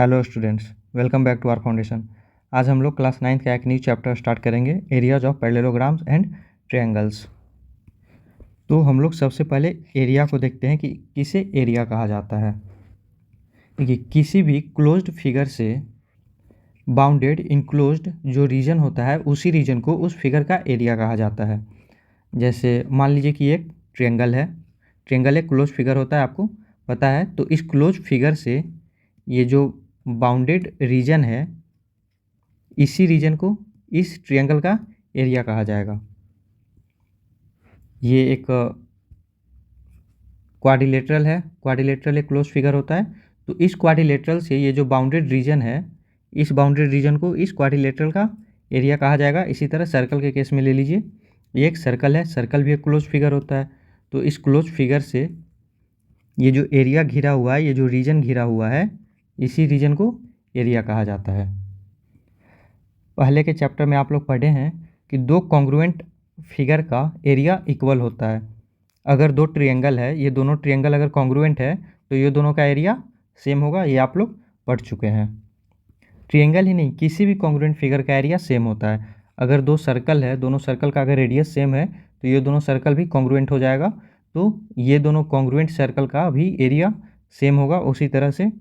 Hello students, welcome back to our foundation. आज हम लोग क्लास 9 का एक न्यू चैप्टर स्टार्ट करेंगे, areas of parallelograms and triangles. तो हम लोग सबसे पहले एरिया को देखते हैं कि किसे एरिया कहा जाता है। देखिए, किसी भी क्लोज्ड फिगर से बाउंडेड इनक्लोज्ड जो रीजन होता है उसी रीजन को उस फिगर का एरिया कहा जाता है। जैसे मान लीजिए कि एक ट्रायंगल है, ट्रायंगल एक क्लोज फिगर होता है, आपको पता है। तो इस क्लोज फिगर से ये जो बाउंडेड रीजन है, इसी रीजन को इस ट्रायंगल का एरिया कहा जाएगा। ये एक क्वाड्रिलेटरल है, क्वाड्रिलेटरल एक क्लोज फिगर होता है। तो इस क्वाड्रिलेटरल से ये जो बाउंडेड रीजन है, इस बाउंडेड रीजन को इस क्वाड्रिलेटरल का एरिया कहा जाएगा। इसी तरह सर्कल के केस में ले लीजिए, ये एक सर्कल है, सर्कल भी एक क्लोज फिगर होता है। तो इस क्लोज फिगर से ये जो एरिया घिरा हुआ है, ये जो रीजन घिरा हुआ है, इसी रीजन को एरिया कहा जाता है। पहले के चैप्टर में आप लोग पढ़े हैं कि दो कॉन्ग्रुएंट फिगर का एरिया इक्वल होता है। अगर दो ट्रायंगल है, ये दोनों ट्रायंगल अगर कॉन्ग्रुएंट है तो ये दोनों का एरिया सेम होगा, ये आप लोग पढ़ चुके हैं। ट्रायंगल ही नहीं, किसी भी कॉन्ग्रुएंट फिगर का एरिया सेम होता है। अगर दो सर्कल है, दोनों सर्कल का अगर रेडियस सेम है तो ये दोनों सर्कल भी कॉन्ग्रुएंट हो जाएगा। तो ये दोनों कॉन्ग्रुएंट सर्कल का भी एरिया सेम होगा। उसी तरह से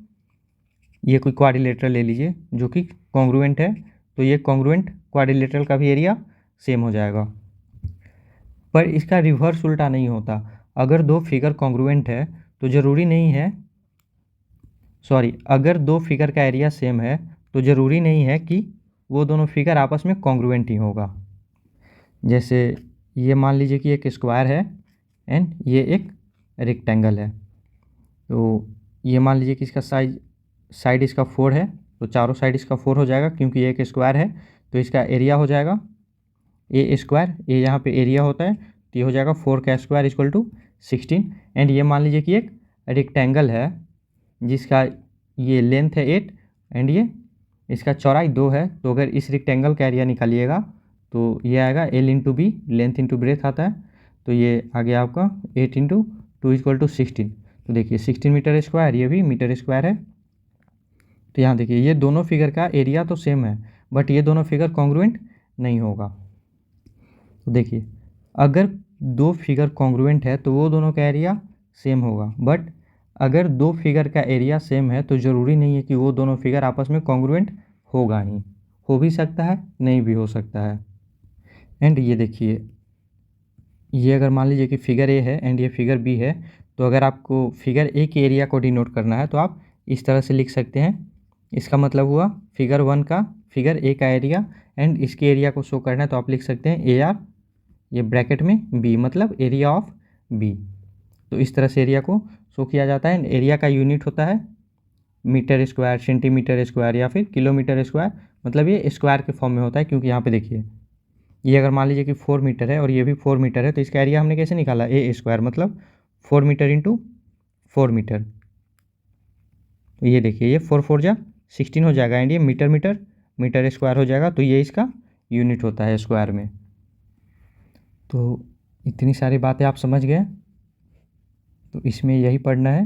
ये कोई क्वाड्रिलेटरल ले लीजिए जो कि कॉन्ग्रुएंट है, तो ये कॉन्ग्रुएंट क्वाड्रिलेटरल का भी एरिया सेम हो जाएगा। पर इसका रिवर्स उल्टा नहीं होता। अगर दो फिगर कॉन्ग्रुएंट है तो ज़रूरी नहीं है, अगर दो फिगर का एरिया सेम है तो ज़रूरी नहीं है कि वो दोनों फिगर आपस में कॉन्ग्रुएंट ही होगा। जैसे ये मान लीजिए कि एक स्क्वायर है एंड ये एक रेक्टेंगल है। तो ये मान लीजिए कि इसका साइड इसका 4 है, तो चारों साइड इसका 4 हो जाएगा, क्योंकि ये एक स्क्वायर है तो इसका एरिया हो जाएगा ए स्क्वायर। ये यहाँ पे एरिया होता है, तो ये हो जाएगा 4 का स्क्वायर इक्वल टू 16। एंड ये मान लीजिए कि एक रेक्टेंगल है जिसका ये लेंथ है 8 एंड ये इसका चौड़ाई 2 है। तो अगर इस रेक्टेंगल का एरिया निकालिएगा तो ये आएगा L into B, length into breadth आता है। तो ये आ गया आपका 8 इंटू 2 इक्वल टू 16। तो देखिए 16 मीटर स्क्वायर, ये भी मीटर स्क्वायर है। तो यहाँ देखिए ये दोनों फिगर का एरिया तो सेम है, बट ये दोनों फिगर कॉन्ग्रुएंट नहीं होगा। तो देखिए, अगर दो फिगर कॉन्ग्रुएंट है तो वो दोनों का एरिया सेम होगा, बट अगर दो फिगर का एरिया सेम है तो ज़रूरी नहीं है कि वो दोनों फिगर आपस में कॉन्ग्रुएंट होगा ही, हो भी सकता है, नहीं भी हो सकता है। एंड ये देखिए, ये अगर मान लीजिए कि फिगर ए है एंड ये फिगर बी है, तो अगर आपको फिगर ए के एरिया को डिनोट करना है तो आप इस तरह से लिख सकते हैं। इसका मतलब हुआ फिगर 1 का फिगर ए का एरिया एंड इसके एरिया को शो करना है तो आप लिख सकते हैं AR, ये ब्रैकेट में बी, मतलब एरिया ऑफ बी। तो इस तरह से एरिया को शो किया जाता है। एंड एरिया का यूनिट होता है मीटर स्क्वायर, सेंटीमीटर स्क्वायर या फिर किलोमीटर स्क्वायर, मतलब ये स्क्वायर के फॉर्म में होता है। क्योंकि यहाँ पे देखिए, ये अगर मान लीजिए कि 4 मीटर है और ये भी 4 मीटर है, तो इसका एरिया हमने कैसे निकाला, ए स्क्वायर, मतलब 4 मीटर इंटू 4 मीटर। तो ये देखिए, ये 4 4 जा 16 हो जाएगा एंड ये मीटर स्क्वायर हो जाएगा। तो ये इसका यूनिट होता है स्क्वायर में। तो इतनी सारी बातें आप समझ गए, तो इसमें यही पढ़ना है।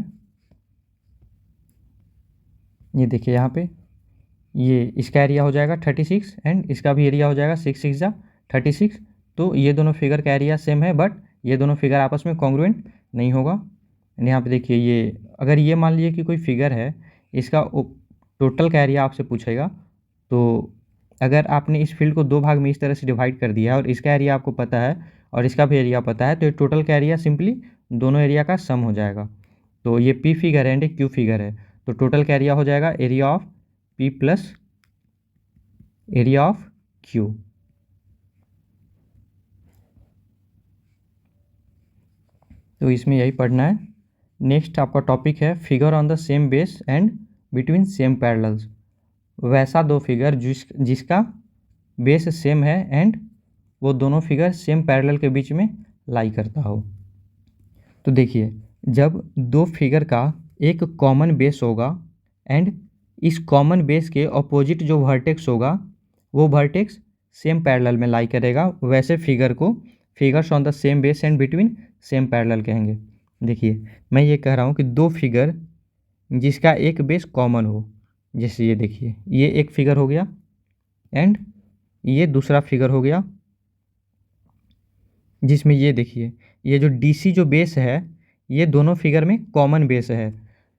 ये देखिए यहाँ पे ये इसका एरिया हो जाएगा 36 एंड इसका भी एरिया हो जाएगा 6 6 जा 36। तो ये दोनों फिगर का एरिया सेम है, बट ये दोनों फिगर आपस में कॉन्ग्रुएंट नहीं होगा। एंड यहाँ पे देखिए, ये अगर ये मान लीजिए कि कोई फिगर है, इसका टोटल का एरिया आपसे पूछेगा, तो अगर आपने इस फील्ड को दो भाग में इस तरह से डिवाइड कर दिया है और इसका एरिया आपको पता है और इसका भी एरिया पता है, तो ये टोटल का एरिया सिंपली दोनों एरिया का सम हो जाएगा। तो ये P फिगर है एंड Q फिगर है, तो टोटल का एरिया हो जाएगा area of P plus area of Q। तो इसमें यही पढ़ना है। नेक्स्ट आपका टॉपिक है figure on the same base and between same parallels. वैसा दो फिगर जिसका बेस सेम है एंड वो दोनों फिगर सेम पैरेलल के बीच में लाई करता हो। तो देखिए, जब दो फिगर का एक कॉमन बेस होगा एंड इस कॉमन बेस के अपोजिट जो वर्टेक्स होगा वो वर्टेक्स सेम पैरेलल में लाई करेगा, वैसे फिगर को figures on the same base and between same parallel कहेंगे। देखिए, मैं ये कह रहा हूँ कि दो फिगर जिसका एक बेस कॉमन हो, जैसे ये देखिए, ये एक फिगर हो गया एंड ये दूसरा फिगर हो गया, जिसमें ये देखिए, ये जो DC जो बेस है, ये दोनों फिगर में कॉमन बेस है,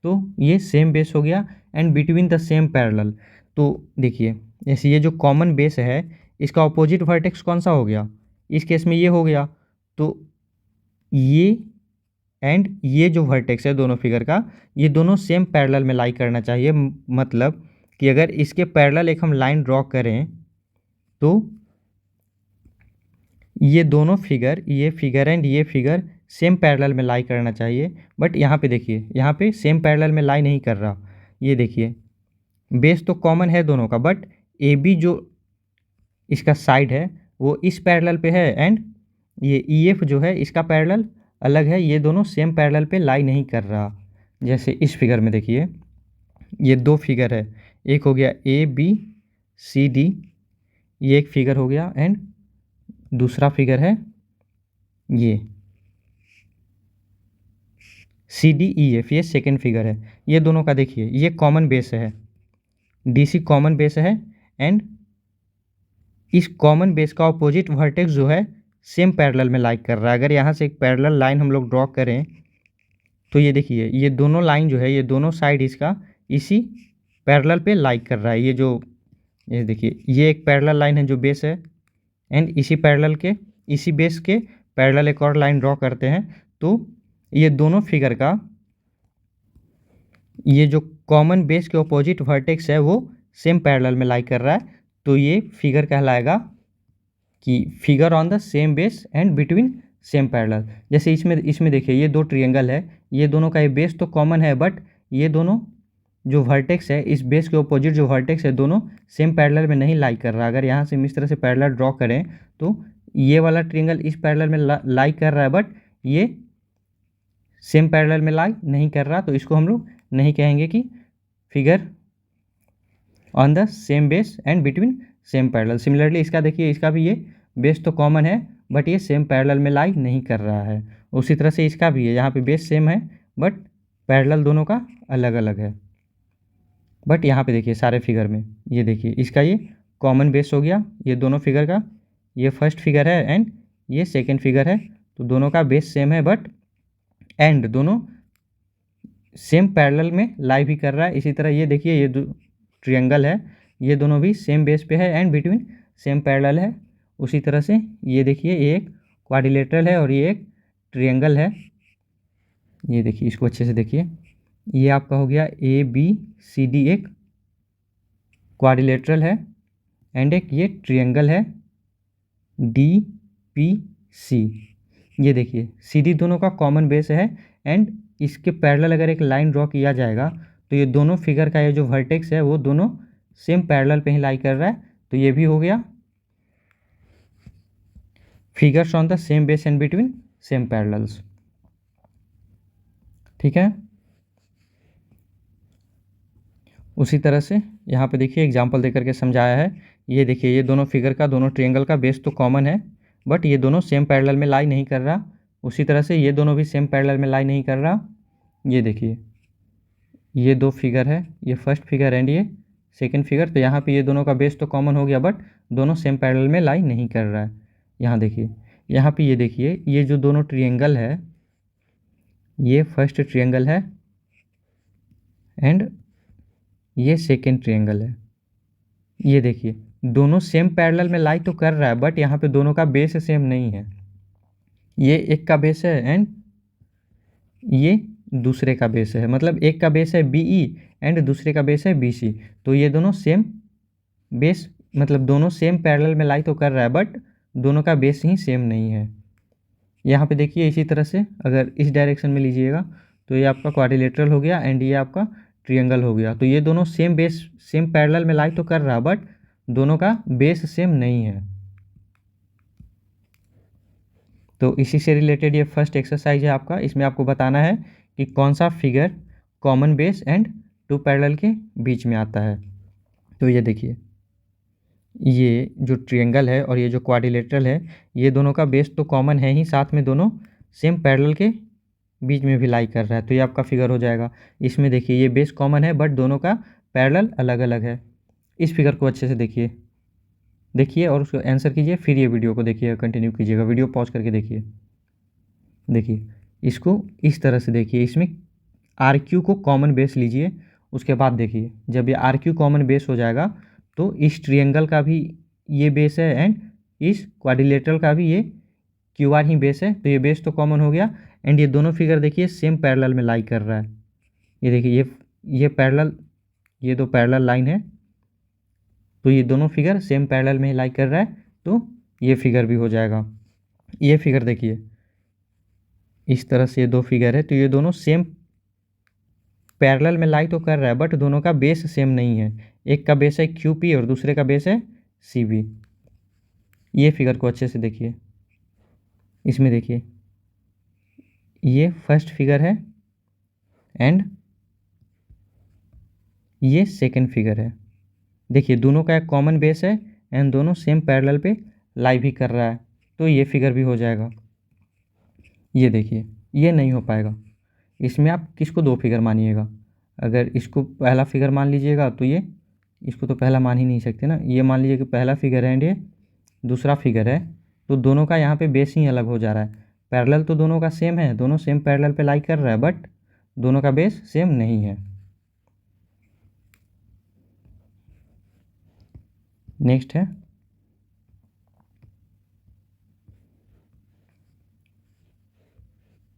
तो ये सेम बेस हो गया and between the same parallel. तो देखिए, जैसे ये जो कॉमन बेस है, इसका ऑपोजिट वर्टेक्स कौन सा हो गया, इस केस में ये हो गया। तो ये एंड ये जो वर्टेक्स है दोनों फिगर का, ये दोनों सेम पैरेलल में लाई करना चाहिए। मतलब कि अगर इसके पैरेलल एक हम लाइन ड्रॉ करें तो ये दोनों फिगर, ये फिगर एंड ये फिगर सेम पैरेलल में लाई करना चाहिए। बट यहाँ पे देखिए, यहाँ पे सेम पैरेलल में लाई नहीं कर रहा। ये देखिए, बेस तो कॉमन है दोनों का, बट AB जो इसका साइड है वो इस पैरेलल पे है एंड ये EF जो है इसका पैरेलल अलग है। ये दोनों सेम पैरेलल पे लाई नहीं कर रहा। जैसे इस फिगर में देखिए, ये दो फिगर है, एक हो गया ABCD, ये एक फिगर हो गया एंड दूसरा फिगर है ये CDEF, ये सेकेंड फिगर है। ये दोनों का देखिए, ये कॉमन बेस है, DC कॉमन बेस है एंड इस कॉमन बेस का ऑपोजिट वर्टेक्स जो है सेम पैरेलल में लाई कर रहा है। अगर यहाँ से एक पैरेलल लाइन हम लोग ड्रॉ करें तो ये देखिए, ये दोनों लाइन जो है, ये दोनों साइड इसका इसी पैरेलल पे लाई कर रहा है। ये देखिए, ये एक पैरेलल लाइन है जो बेस है एंड इसी पैरेलल के, इसी बेस के पैरेलल एक और लाइन ड्रॉ करते हैं, तो ये दोनों फिगर का ये जो कॉमन बेस के ऑपोजिट वर्टेक्स है वो सेम पैरेलल में लाई कर रहा है। तो ये फिगर कहलाएगा कि figure on the same base and between same parallel. जैसे इसमें देखिए, ये दो ट्रायंगल है, ये दोनों का ये बेस तो कॉमन है, बट ये दोनों जो वर्टेक्स है, इस बेस के ऑपोजिट जो वर्टेक्स है, दोनों सेम पैरेलल में नहीं लाई कर रहा। अगर यहाँ से हम इस तरह से पैरेलल ड्रॉ करें तो ये वाला ट्रायंगल इस पैरेलल में लाई कर रहा है, बट ये सेम पैरेलल में लाई नहीं कर रहा, तो इसको हम लोग नहीं कहेंगे कि figure on the same base and between same parallel. Similarly इसका देखिए, इसका भी ये बेस तो कॉमन है, बट ये सेम पैरेलल में लाई नहीं कर रहा है। उसी तरह से इसका भी है, यहाँ पे बेस सेम है बट पैरेलल दोनों का अलग अलग है। बट यहाँ पे देखिए सारे फिगर में, ये देखिए, इसका ये कॉमन बेस हो गया, ये दोनों फिगर का, ये फर्स्ट फिगर है एंड ये सेकेंड फिगर है, तो दोनों का बेस सेम है, बट एंड दोनों सेम पैरेलल में लाई भी कर रहा है। इसी तरह ये देखिए, ये ट्रायंगल है, ये दोनों भी सेम बेस पे है एंड बिटवीन सेम पैरेलल है। उसी तरह से ये देखिए, ये एक क्वाड्रिलेटरल है और ये एक ट्रायंगल है। ये देखिए, इसको अच्छे से देखिए, ये आपका हो गया ABCD, एक क्वाड्रिलेटरल है एंड एक ये ट्रायंगल है DPC। ये देखिए, CD दोनों का कॉमन बेस है एंड इसके पैरेलल अगर एक लाइन ड्रॉ किया जाएगा तो ये दोनों फिगर का ये जो वर्टेक्स है वो दोनों सेम पैरेलल पे ही लाई कर रहा है। तो ये भी हो गया figures on the same base and between same parallels. ठीक है, उसी तरह से यहाँ पे देखिए एग्जांपल देकर के समझाया है। ये देखिए, ये दोनों फिगर का, दोनों ट्रायंगल का बेस तो कॉमन है, बट ये दोनों सेम पैरेलल में लाई नहीं कर रहा। उसी तरह से ये दोनों भी सेम पैरेलल में लाई नहीं कर रहा। ये देखिए, ये दो फिगर है, ये फर्स्ट फिगर एंड ये सेकंड फिगर, तो यहाँ पे ये दोनों का बेस तो कॉमन हो गया, बट दोनों सेम पैरेलल में लाई नहीं कर रहा है। यहाँ देखिए, यहाँ पे ये देखिए, ये जो दोनों ट्रायंगल है, ये फर्स्ट ट्रायंगल है एंड ये सेकेंड ट्रायंगल है। ये देखिए, दोनों सेम पैरेलल में लाई तो कर रहा है, बट यहाँ पे दोनों का बेस सेम नहीं है। ये एक का बेस है एंड ये दूसरे का बेस है, मतलब एक का बेस है BE एंड दूसरे का बेस है BC। तो ये दोनों सेम बेस, मतलब दोनों सेम पैरेलल में लाई तो कर रहा है, बट दोनों का बेस ही सेम नहीं है। यहाँ पे देखिए, इसी तरह से अगर इस डायरेक्शन में लीजिएगा तो ये आपका क्वाड्रिलेटरल हो गया एंड ये आपका ट्रायंगल हो गया। तो ये दोनों सेम बेस, सेम पैरेलल में लाई तो कर रहा, बट दोनों का बेस सेम नहीं है। तो इसी से रिलेटेड ये फर्स्ट एक्सरसाइज है आपका। इसमें आपको बताना है कि कौन सा figure common base and two parallel के बीच में आता है। तो ये देखिए, ये जो ट्रायंगल है और ये जो क्वाड्रिलेटरल है, ये दोनों का बेस तो कॉमन है ही, साथ में दोनों सेम पैरेलल के बीच में भी लाई कर रहा है। तो ये आपका फिगर हो जाएगा। इसमें देखिए, ये बेस कॉमन है बट दोनों का पैरेलल अलग अलग है। इस फिगर को अच्छे से देखिए और उसको आंसर कीजिए, फिर ये वीडियो को देखिए, कंटिन्यू कीजिएगा, वीडियो पॉज करके देखिए इसको इस तरह से देखिए। इसमें आर क्यू को कॉमन बेस लीजिए, उसके बाद देखिए जब ये आर क्यू कॉमन बेस हो जाएगा तो इस ट्रिएंगल का भी ये बेस है एंड इस क्वाड्रिलेटरल का भी ये क्यू आर ही बेस है, तो ये बेस तो कॉमन हो गया। एंड ये दोनों फिगर देखिए सेम पैरेलल में लाई कर रहा है। ये देखिए ये पैरेलल, ये दो पैरेलल लाइन है, तो ये दोनों फिगर सेम पैरेलल में लाई कर रहा है, तो ये फिगर भी हो जाएगा। ये फिगर देखिए इस तरह से ये दो फिगर है, तो ये दोनों सेम पैरेलल में लाई तो कर रहा है, बट दोनों का बेस सेम नहीं है। एक का बेस है क्यू पी और दूसरे का बेस है सी बी। ये फिगर को अच्छे से देखिए, इसमें देखिए ये फर्स्ट फिगर है एंड ये सेकंड फिगर है। देखिए दोनों का एक कॉमन बेस है एंड दोनों सेम पैरेलल पे लाई भी कर रहा है, तो ये फिगर भी हो जाएगा। ये देखिए ये नहीं हो पाएगा, इसमें आप किसको दो फिगर मानिएगा? अगर इसको पहला फिगर मान लीजिएगा तो ये, इसको तो पहला मान ही नहीं सकते ना। ये मान लीजिए कि पहला फिगर है एंड ये दूसरा फिगर है, तो दोनों का यहाँ पे बेस ही अलग हो जा रहा है। पैरेलल तो दोनों का सेम है, दोनों सेम पैरेलल पे लाई कर रहा है, बट दोनों का बेस सेम नहीं है। नेक्स्ट है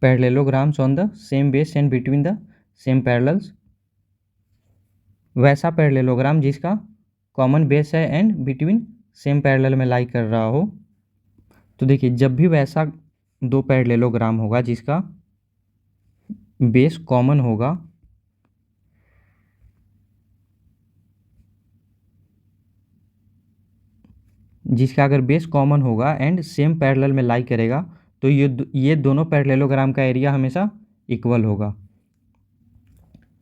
parallelograms on the same base and between the same parallels. वैसा पैरेललोग्राम जिसका कॉमन बेस है एंड बिटवीन सेम पैरेलल में लाई कर रहा हो। तो देखिए जब भी वैसा दो पैरेललोग्राम होगा जिसका बेस कॉमन होगा, जिसका अगर बेस कॉमन होगा एंड सेम पैरेलल में लाई करेगा, तो ये दोनों पैरेललोग्राम का एरिया हमेशा इक्वल होगा।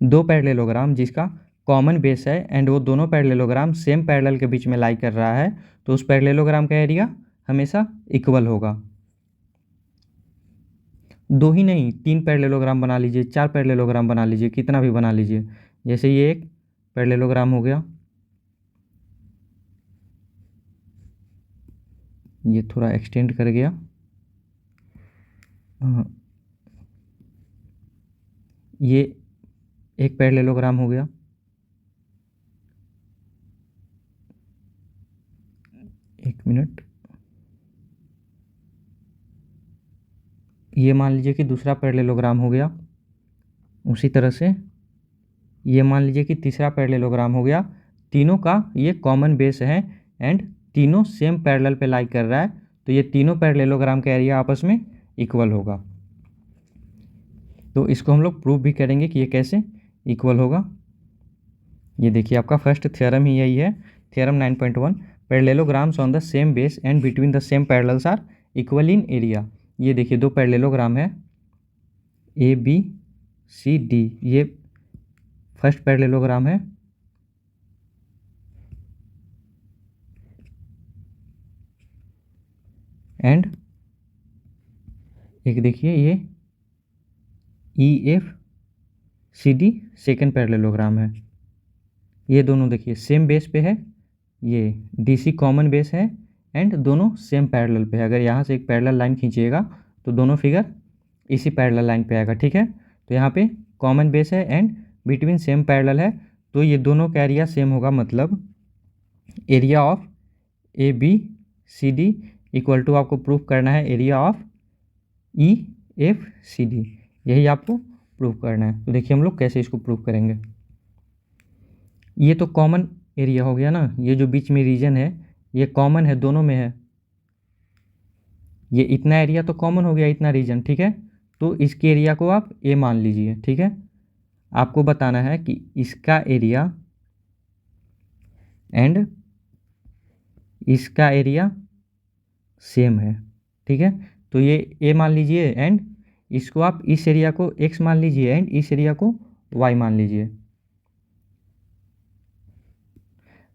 दो पैरेललोग्राम जिसका कॉमन बेस है एंड वो दोनों पैरेललोग्राम सेम पैरेलल के बीच में लाई कर रहा है, तो उस पैरेललोग्राम का एरिया हमेशा इक्वल होगा। दो ही नहीं, तीन पैरेललोग्राम बना लीजिए, चार पैरेललोग्राम बना लीजिए, कितना भी बना लीजिए। जैसे ये एक पैरेललोग्राम हो गया, ये थोड़ा एक्सटेंड कर गया, ये एक पैरेललोग्राम हो गया, एक मिनट, ये मान लीजिए कि दूसरा पैरेललोग्राम हो गया। उसी तरह से ये मान लीजिए कि तीसरा पैरेललोग्राम हो गया। तीनों का ये कॉमन बेस है एंड तीनों सेम पैरेलल पे लाई कर रहा है, तो ये तीनों पैरेललोग्राम का एरिया आपस में इक्वल होगा। तो इसको हम लोग प्रूव भी करेंगे कि ये कैसे इक्वल होगा। ये देखिए आपका फर्स्ट थ्योरम ही यही है, theorem 9.1, parallelograms on the same base and between the same parallels are equal in area. ये देखिए दो पैरेललोग्राम है ए बी सी डी, ये फर्स्ट पैरेललोग्राम है एंड एक देखिए ये E F C D second parallelogram है। ये दोनों देखिए सेम बेस पे है, ये डी सी कॉमन बेस है एंड दोनों सेम पैरेलल पे है। अगर यहाँ से एक पैरेलल लाइन खींचिएगा तो दोनों फिगर इसी पैरेलल लाइन पे आएगा, ठीक है। तो यहाँ पे कॉमन बेस है एंड बिटवीन सेम पैरेलल है, तो ये दोनों का एरिया सेम होगा, मतलब area of A B C D equal to आपको प्रूव करना है area of E F C D, यही आपको प्रूव करना है। तो देखिए हम लोग कैसे इसको प्रूव करेंगे। ये तो कॉमन एरिया हो गया ना, ये जो बीच में रीजन है ये कॉमन है, दोनों में है। ये इतना एरिया तो कॉमन हो गया, इतना रीजन, ठीक है। तो इसके एरिया को आप ए मान लीजिए, ठीक है। आपको बताना है कि इसका एरिया एंड इसका एरिया सेम है, ठीक है। तो ये ए मान लीजिए एंड इसको आप इस एरिया को एक्स मान लीजिए एंड इस एरिया को वाई मान लीजिए।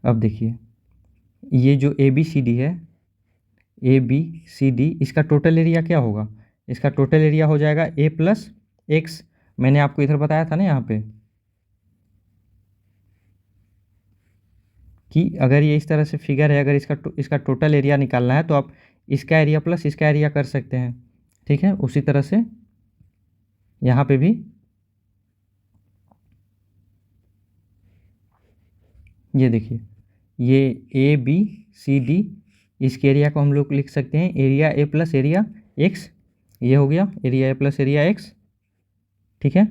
अब देखिए ये जो ए बी सी डी है, ए बी सी डी, इसका टोटल एरिया क्या होगा? इसका टोटल एरिया हो जाएगा ए प्लस एक्स। मैंने आपको इधर बताया था ना यहाँ पे, कि अगर ये इस तरह से फिगर है, अगर इसका टोटल एरिया निकालना है तो आप इसका एरिया प्लस इसका एरिया कर सकते हैं। ठीक है, उसी तरह से यहाँ पे भी ये देखिए, ये ए बी सी डी, इसके एरिया को हम लोग लिख सकते हैं area A plus area X. ये हो गया area A plus area X. ठीक है,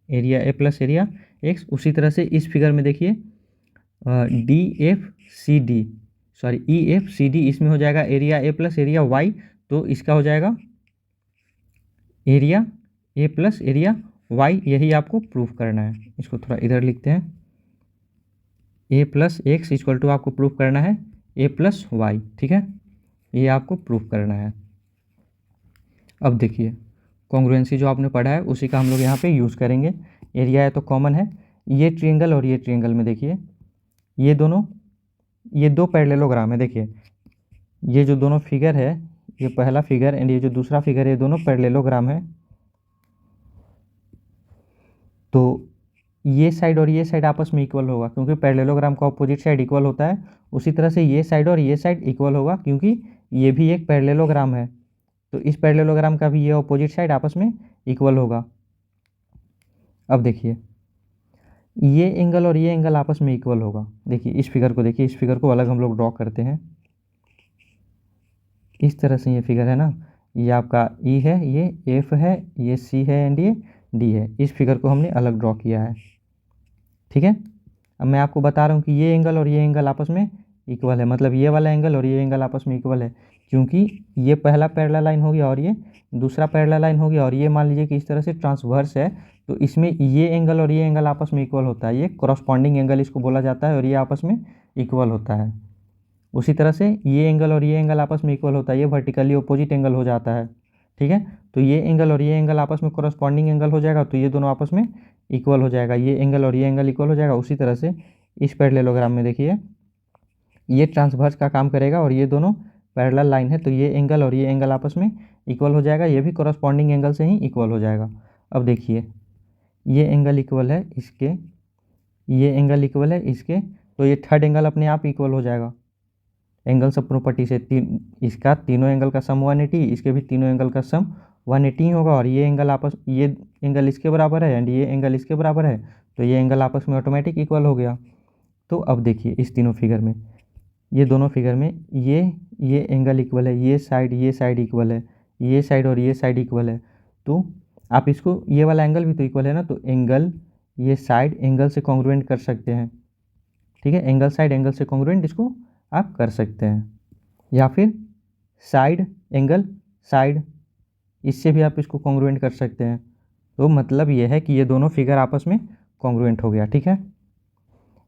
area A plus area X. उसी तरह से इस फिगर में देखिए D F C D, sorry E F C D, इसमें हो जाएगा area A plus area Y. तो इसका हो जाएगा area A plus area Y. यही आपको प्रूफ करना है। इसको थोड़ा इधर लिखते हैं, ए प्लस एक्स इक्वल टू आपको प्रूफ करना है ए प्लस वाई। ठीक है, ये आपको प्रूफ करना है। अब देखिए, कॉन्ग्रुएंसी जो आपने पढ़ा है उसी का हम लोग यहाँ पे यूज़ करेंगे। एरिया है तो कॉमन है, ये ट्रायंगल और ये ट्रायंगल में देखिए ये दो पैरेललोग्राम है। देखिए ये जो दोनों फिगर है, ये पहला फिगर एंड ये जो दूसरा फिगर है, ये दोनों पैरेललोग्राम है। तो ये साइड और ये साइड आपस में इक्वल होगा, क्योंकि पैरेललोग्राम का ऑपोजिट साइड इक्वल होता है। उसी तरह से ये साइड और ये साइड इक्वल होगा, क्योंकि ये भी एक पैरेललोग्राम है। तो इस पैरेललोग्राम का भी ये ऑपोजिट साइड आपस में इक्वल होगा। अब देखिए, ये एंगल और ये एंगल आपस में इक्वल होगा। देखिए इस फिगर को देखिए, इस फिगर को अलग हम लोग ड्रॉ करते हैं। इस तरह से ये फिगर है ना, ये आपका ई है, ये एफ है, ये सी है एंड ये डी है। इस फिगर को हमने अलग ड्रॉ किया है। ठीक है, अब मैं आपको बता रहा हूँ कि ये एंगल और ये एंगल आपस में इक्वल है, मतलब ये वाला एंगल और ये एंगल आपस में इक्वल है, क्योंकि ये पहला पैरेलल लाइन हो गया और ये दूसरा पैरेलल लाइन हो गया, और ये मान लीजिए कि इस तरह से ट्रांसवर्स है। तो इसमें ये एंगल और ये एंगल आपस में इक्वल होता है, ये कॉरस्पॉन्डिंग एंगल इसको बोला जाता है, और ये आपस में इक्वल होता है। उसी तरह से ये एंगल और ये एंगल आपस में इक्वल होता है, ये वर्टिकली अपोजिट एंगल हो जाता है। ठीक है, तो ये एंगल और ये एंगल आपस में कॉरस्पॉन्डिंग एंगल हो जाएगा, तो ये दोनों आपस में इक्वल हो जाएगा, ये एंगल और ये एंगल इक्वल हो जाएगा। उसी तरह से इस पैरेललोग्राम में देखिए, ये ट्रांसवर्स का काम करेगा और ये दोनों पैरेलल लाइन है, तो ये एंगल और ये एंगल आपस में इक्वल हो जाएगा, ये भी कॉरस्पॉन्डिंग एंगल से ही इक्वल हो जाएगा। अब देखिए, ये एंगल इक्वल है इसके, ये एंगल इक्वल है इसके, तो ये थर्ड एंगल अपने आप इक्वल हो जाएगा एंगल सब प्रॉपर्टी से। इसका तीनों एंगल का सम 180, इसके भी तीनों एंगल का सम 180 होगा, और ये एंगल इसके बराबर है एंड ये एंगल इसके बराबर है, तो ये एंगल आपस में ऑटोमेटिक इक्वल हो गया। तो अब देखिए इस तीनों फिगर में, ये दोनों फिगर में ये एंगल इक्वल है, ये साइड इक्वल है, ये साइड और ये साइड इक्वल है। तो आप इसको, ये वाला एंगल भी तो इक्वल है ना, तो एंगल ये साइड एंगल से कॉन्ग्रुएंट कर सकते हैं। ठीक है, एंगल साइड एंगल से कॉन्ग्रुएंट इसको आप कर सकते हैं, या फिर साइड एंगल साइड, इससे भी आप इसको कॉन्ग्रुएंट कर सकते हैं। तो मतलब ये है कि ये दोनों फिगर आपस में कॉन्ग्रुएंट हो गया। ठीक है,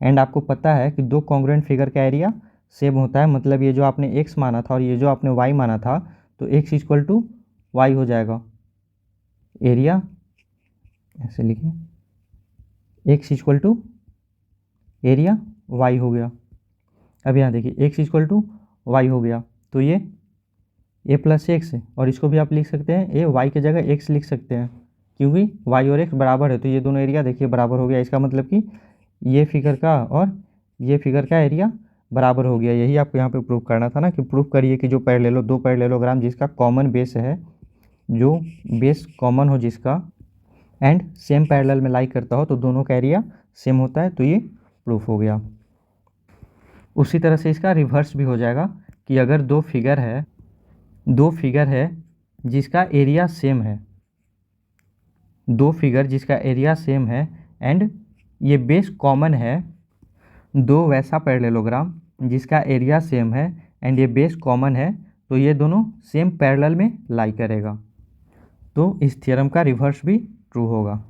एंड आपको पता है कि दो कॉन्ग्रुएंट फिगर का एरिया सेम होता है, मतलब ये जो आपने x माना था और ये जो आपने y माना था, तो x इक्वल टू वाई हो जाएगा। एरिया ऐसे लिखिए, x equal to area y हो गया। अब यहाँ देखिए x इक्वल टू वाई हो गया, तो ये a प्लस एक्स है, और इसको भी आप लिख सकते हैं a y की जगह x लिख सकते हैं, क्योंकि y और x बराबर है। तो ये दोनों एरिया देखिए बराबर हो गया, इसका मतलब कि ये फिगर का और ये फिगर का एरिया बराबर हो गया। यही आपको यहाँ पे प्रूव करना था ना, कि प्रूव करिए कि जो दो पैरेललोग्राम जिसका कॉमन बेस है, जो बेस कॉमन हो जिसका एंड सेम पैरेलल में लाई करता हो, तो दोनों का एरिया सेम होता है, तो ये प्रूफ हो गया। उसी तरह से इसका रिवर्स भी हो जाएगा, कि अगर दो फिगर है जिसका एरिया सेम है, दो फिगर जिसका एरिया सेम है एंड ये बेस कॉमन है, दो वैसा पैरेललोग्राम जिसका एरिया सेम है एंड ये बेस कॉमन है, तो ये दोनों सेम पैरेलल में लाई करेगा। तो इस थ्योरम का रिवर्स भी ट्रू होगा।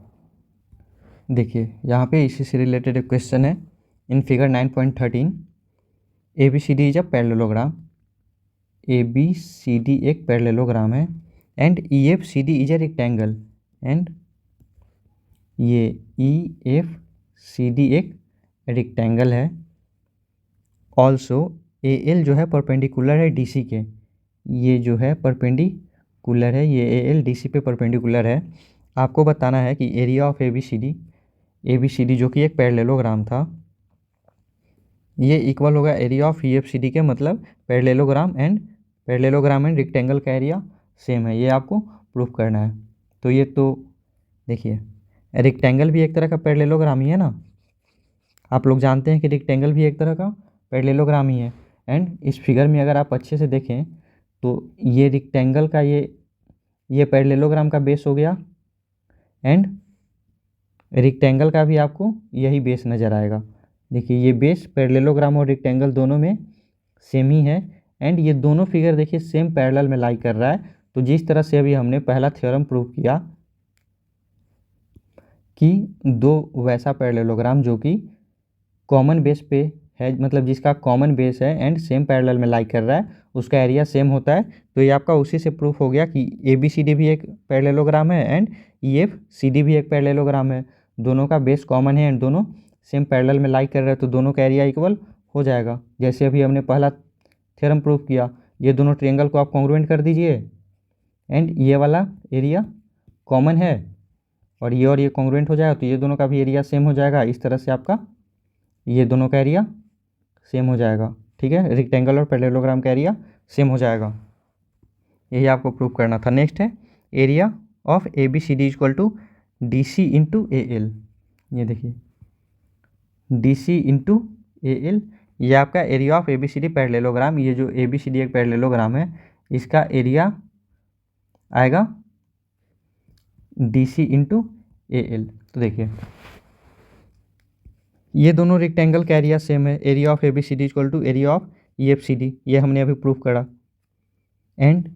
देखिए यहाँ पे इसी से रिलेटेड एक क्वेश्चन है। In figure 9.13 ABCD is a parallelogram, ABCD एक पैरेललोग्राम है and EFCD is a rectangle, and ये EFCD एक रेक्टेंगल है। ऑल्सो AL जो है परपेंडिकुलर है DC के, ये जो है परपेंडिकुलर है, ये AL DC पे परपेंडिकुलर है। आपको बताना है कि एरिया ऑफ ABCD जो कि एक पैरेललोग्राम था, ये इक्वल होगा एरिया ऑफ EFCD के, मतलब पैरेललोग्राम एंड रेक्टेंगल का एरिया सेम है, ये आपको प्रूफ करना है। तो ये तो देखिए, रेक्टेंगल भी एक तरह का पैरेललोग्राम ही है ना, आप लोग जानते हैं कि रेक्टेंगल भी एक तरह का पैरेललोग्राम ही है। एंड इस फिगर में अगर आप अच्छे से देखें तो ये रेक्टेंगल का ये पैरेललोग्राम का बेस हो गया, एंड रेक्टेंगल का भी आपको यही बेस नज़र आएगा। देखिए ये बेस पैरेललोग्राम और रेक्टेंगल दोनों में सेम ही है, एंड ये दोनों फिगर देखिए सेम पैरेलल में लाई कर रहा है। तो जिस तरह से अभी हमने पहला थ्योरम प्रूव किया कि दो वैसा पैरेललोग्राम जो कि कॉमन बेस पे है, मतलब जिसका कॉमन बेस है एंड सेम पैरेलल में लाई कर रहा है, उसका एरिया सेम होता है। तो ये आपका उसी से प्रूफ हो गया कि ABCD भी एक पैरेललोग्राम है एंड EFCD भी एक पैरेललोग्राम है, दोनों का बेस कॉमन है एंड दोनों सेम पैरेलल में लाई कर रहे हैं, तो दोनों का एरिया इक्वल हो जाएगा। जैसे अभी हमने पहला थ्योरम प्रूफ किया, ये दोनों ट्रायंगल को आप कॉन्ग्रुएंट कर दीजिए एंड ये वाला एरिया कॉमन है और ये कॉन्ग्रुएंट हो जाएगा, तो ये दोनों का भी एरिया सेम हो जाएगा। इस तरह से आपका ये दोनों का एरिया सेम हो जाएगा, ठीक है, रेक्टेंगल और पैरेललोग्राम का एरिया सेम हो जाएगा, यही आपको प्रूव करना था। नेक्स्ट है area of ABCD equal to DC into AL। ये देखिए DC इंटू AL, ये आपका एरिया ऑफ ABCD पैरेललोग्राम, ये जो ABCD एक पैरेललोग्राम है इसका एरिया आएगा DC इंटू AL। तो देखिए ये दोनों रेक्टेंगल का एरिया सेम है, area of ABCD equal to area of EFCD, ये हमने अभी प्रूफ करा। एंड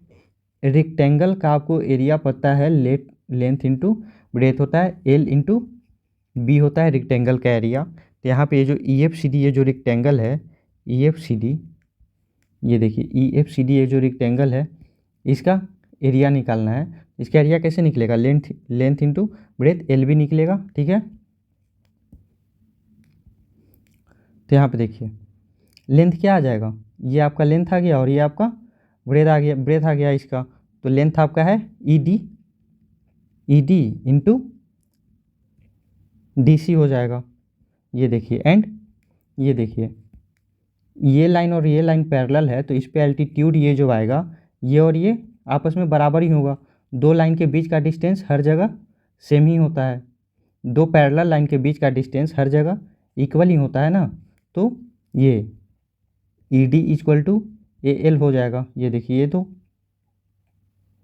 रेक्टेंगल का आपको एरिया पता है, लेंथ इंटू ब्रेथ होता है, L इंटू B होता है रेक्टेंगल का एरिया। तो यहाँ पे ये जो EFCD ये जो रेक्टेंगल है EFCD, ये देखिए EFCD ये जो रेक्टेंगल है इसका एरिया निकालना है। इसका एरिया कैसे निकलेगा, लेंथ इंटू ब्रेथ LB निकलेगा, ठीक है। तो यहाँ पे देखिए लेंथ क्या आ जाएगा, ये आपका लेंथ आ गया और ये आपका ब्रेथ आ गया इसका। तो लेंथ आपका है ED इंटू DC हो जाएगा, ये देखिए। एंड ये देखिए ये लाइन और ये लाइन पैरेलल है, तो इस पे एल्टीट्यूड ये जो आएगा ये और ये आपस में बराबर ही होगा। दो लाइन के बीच का डिस्टेंस हर जगह सेम ही होता है, दो पैरेलल लाइन के बीच का डिस्टेंस हर जगह इक्वल ही होता है ना। तो ये ED इक्वल टू AL हो जाएगा। ये देखिए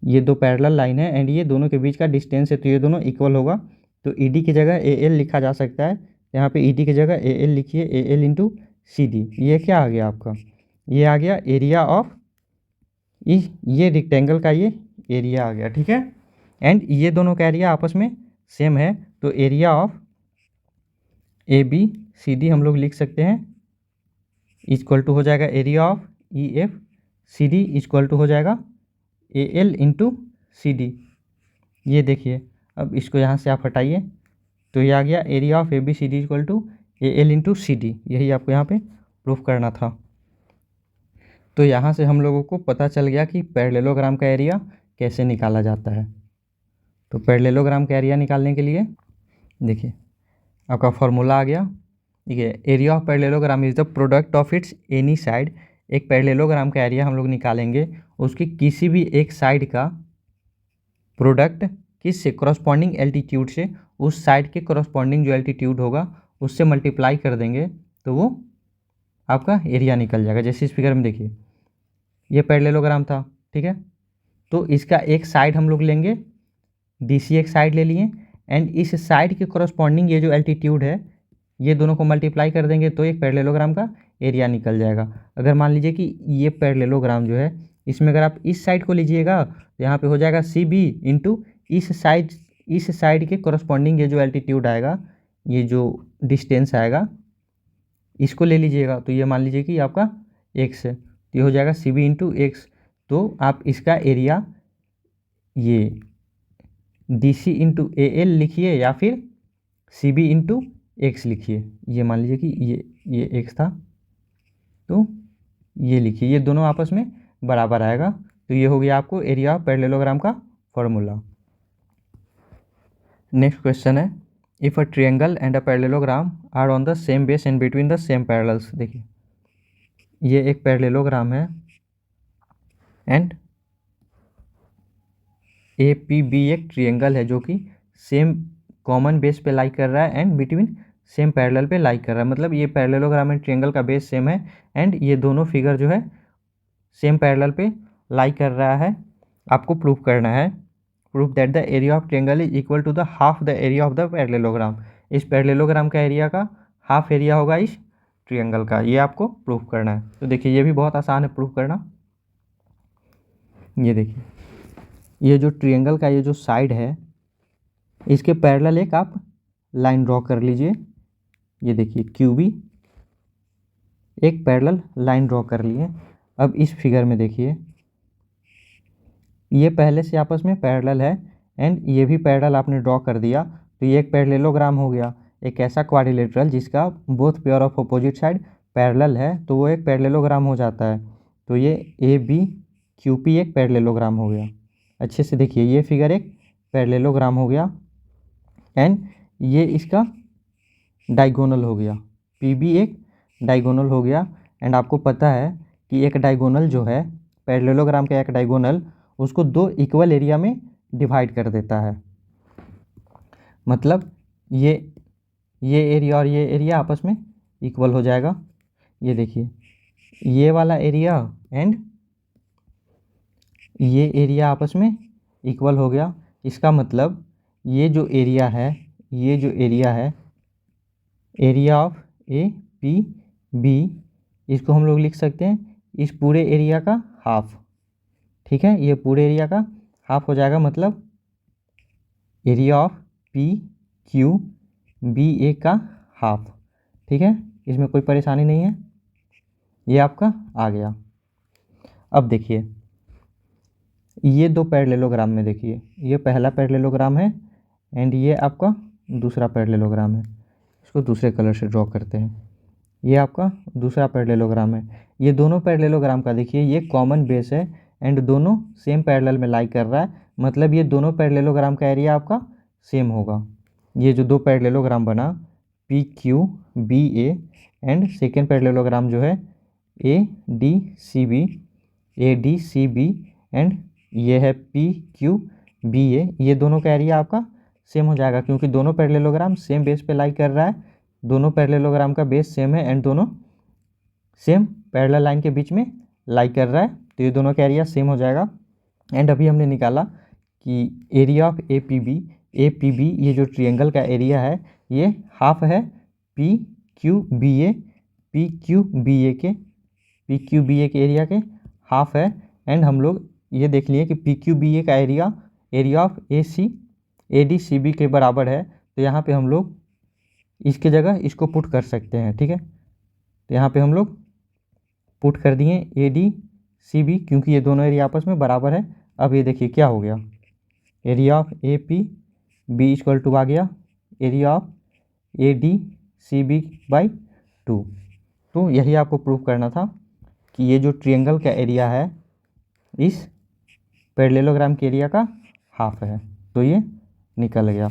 ये दो पैरेलल लाइन है एंड ये दोनों के बीच का डिस्टेंस है, तो ये दोनों इक्वल होगा। तो ED की जगह AL लिखा जा सकता है, यहाँ पे ED की जगह AL लिखिए, AL इंटू CD। ये क्या आ गया आपका, ये आ गया एरिया ऑफ ये रेक्टेंगल का ये एरिया आ गया, ठीक है। एंड ये दोनों का एरिया आपस में सेम है, तो एरिया ऑफ ABCD हम लोग लिख सकते हैं इक्वल टू हो जाएगा area of EFCD equal to हो जाएगा AL इंटू CD। ये देखिए अब इसको यहाँ से आप हटाइए, तो ये आ गया area of ABCD equal to AL into CD, यही आपको यहाँ पे प्रूफ करना था। तो यहाँ से हम लोगों को पता चल गया कि पैरेललोग्राम का एरिया कैसे निकाला जाता है। तो पैरेललोग्राम का एरिया निकालने के लिए देखिए आपका फॉर्मूला आ गया, देखिए area of parallelogram is the product of its any side. एक पैरेललोग्राम का एरिया हम लोग निकालेंगे, उसकी किसी भी एक साइड का प्रोडक्ट किससे, करस्पॉन्डिंग एल्टीट्यूड से, उस साइड के करस्पॉन्डिंग जो एल्टीट्यूड होगा उससे मल्टीप्लाई कर देंगे तो वो आपका एरिया निकल जाएगा। जैसे इस फिगर में देखिए ये पैरेललोग्राम था, ठीक है, तो इसका एक साइड हम लोग लेंगे, DC एक साइड ले लिए एंड इस साइड के करस्पॉन्डिंग ये जो एल्टीट्यूड है ये दोनों को मल्टीप्लाई कर देंगे तो एक पैरेललोग्राम का एरिया निकल जाएगा। अगर मान लीजिए कि ये पैरेललोग्राम जो है इसमें अगर आप इस साइड को लीजिएगा तो यहाँ पे हो जाएगा CB इंटू इस साइड के करस्पॉन्डिंग ये जो एल्टीट्यूड आएगा, ये जो डिस्टेंस आएगा इसको ले लीजिएगा, तो ये मान लीजिए कि आपका x है, तो ये हो जाएगा CB इंटू एक्स। तो आप इसका एरिया ये DC इंटू AL लिखिए या फिर CB इंटू एक्स लिखिए। ये मान लीजिए कि ये x था तो ये लिखिए, ये दोनों आपस में बराबर आएगा। तो ये हो गया आपको एरिया ऑफ पैरेललोग्राम का फॉर्मूला। नेक्स्ट क्वेश्चन है if a triangle and a parallelogram are on the same base and between the same parallels. देखिए ये एक पैरेललोग्राम है एंड APB एक ट्रिएंगल है जो कि सेम कॉमन बेस पे लाई कर रहा है एंड बिटवीन सेम पैरेलल पे लाई कर रहा है। मतलब ये पैरेललोग्राम एंड ट्रिएंगल का बेस सेम है एंड ये दोनों फिगर जो है सेम पैरेलल पे लाई कर रहा है। आपको प्रूफ करना है, proof that the area of triangle is equal to the half the area of the parallelogram. इस पैरेललोग्राम का एरिया का हाफ एरिया होगा इस ट्रिएंगल का, ये आपको प्रूफ करना है। तो देखिए ये भी बहुत आसान है प्रूफ करना। ये देखिए ये जो ट्रिएंगल का ये जो साइड है इसके पैरेलल एक आप लाइन ड्रॉ कर लीजिए। ये देखिए QB एक पैरेलल लाइन ड्रॉ कर लिए। अब इस फिगर में देखिए ये पहले से आपस में पैरेलल है एंड ये भी पैरेलल आपने ड्रॉ कर दिया, तो ये एक पैरेललोग्राम हो गया। एक ऐसा क्वाड्रिलेटरल जिसका both pair of opposite side parallel है तो वो एक पैरेललोग्राम हो जाता है। तो ये ABQP एक पैरेललोग्राम हो गया। अच्छे से देखिए ये फिगर एक पैरेललोग्राम हो गया एंड ये इसका डायगोनल हो गया। PB एक डायगोनल हो गया एंड आपको पता है कि एक डायगोनल जो है पैरेललोग्राम का एक डायगोनल उसको दो इक्वल एरिया में डिवाइड कर देता है। मतलब ये एरिया और ये एरिया आपस में इक्वल हो जाएगा। ये देखिए ये वाला एरिया एंड ये एरिया आपस में इक्वल हो गया। इसका मतलब ये जो एरिया है, ये जो एरिया है एरिया ऑफ APB, इसको हम लोग लिख सकते हैं इस पूरे एरिया का हाफ। ठीक है, ये पूरे एरिया का हाफ हो जाएगा। मतलब एरिया ऑफ PQBA का हाफ। ठीक है, इसमें कोई परेशानी नहीं है, ये आपका आ गया। अब देखिए ये दो पैरेललोग्राम में देखिए ये पहला पैरेललोग्राम है एंड ये आपका दूसरा पैरेललोग्राम है। इसको दूसरे कलर से ड्रॉ करते हैं। ये आपका दूसरा पैरेललोग्राम है। ये दोनों पैरेललोग्राम का देखिए ये कॉमन बेस है एंड दोनों सेम पैरेलल में लाई कर रहा है। मतलब ये दोनों पैरेललोग्राम का एरिया आपका सेम होगा। ये जो दो पैरेललोग्राम बना PQBA एंड सेकेंड पैरेललोग्राम जो है ADCB एंड ये है PQBA, ये दोनों का एरिया आपका सेम हो जाएगा क्योंकि दोनों पैरेललोग्राम सेम बेस पे लाई कर रहा है। दोनों पैरेललोग्राम का बेस सेम है एंड दोनों सेम पैरेलल लाइन के बीच में लाई कर रहा है, तो ये दोनों का एरिया सेम हो जाएगा। एंड अभी हमने निकाला कि एरिया ऑफ APB ये जो ट्रिएंगल का एरिया है ये हाफ है PQBA के एरिया के हाफ है। एंड हम लोग ये देख लिए कि PQBA का एरिया ऑफ ADCB के बराबर है। तो यहाँ पे हम लोग इसके जगह इसको पुट कर सकते हैं। ठीक है, तो यहाँ पे हम लोग पुट कर दिए ADCB क्योंकि ये दोनों एरिया आपस में बराबर है। अब ये देखिए क्या हो गया, area of APB equal to आ गया एरिया ऑफ ADCB बाई 2। तो यही आपको प्रूव करना था कि ये जो ट्रिएंगल का एरिया है इस पैरेललोग्राम के एरिया का हाफ है। तो ये निकल गया।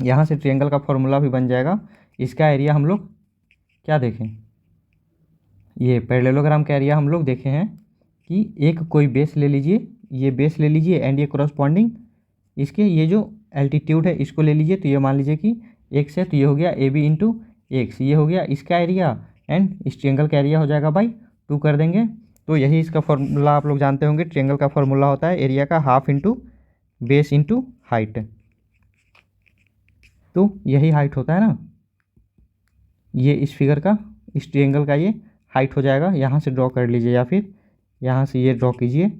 यहाँ से ट्रिएंगल का फॉर्मूला भी बन जाएगा। इसका एरिया हम लोग क्या देखें, ये पैरेललोग्राम का एरिया हम लोग देखे हैं कि एक कोई बेस ले लीजिए, ये बेस ले लीजिए एंड ये कॉरस्पॉन्डिंग इसके ये जो एल्टीट्यूड है इसको ले लीजिए। तो ये मान लीजिए कि x है तो ये हो गया AB इंटू एक्स, ये हो गया इसका एरिया एंड इस ट्रिएंगल का एरिया हो जाएगा बाई 2 कर देंगे। तो यही इसका फॉर्मूला आप लोग जानते होंगे, ट्रिएंगल का फॉर्मूला होता है एरिया का half into base into height. तो यही हाइट होता है ना, ये इस फिगर का इस ट्रिएंगल का ये हाइट हो जाएगा। यहाँ से ड्रॉ कर लीजिए या फिर यहाँ से ये ड्रॉ कीजिए,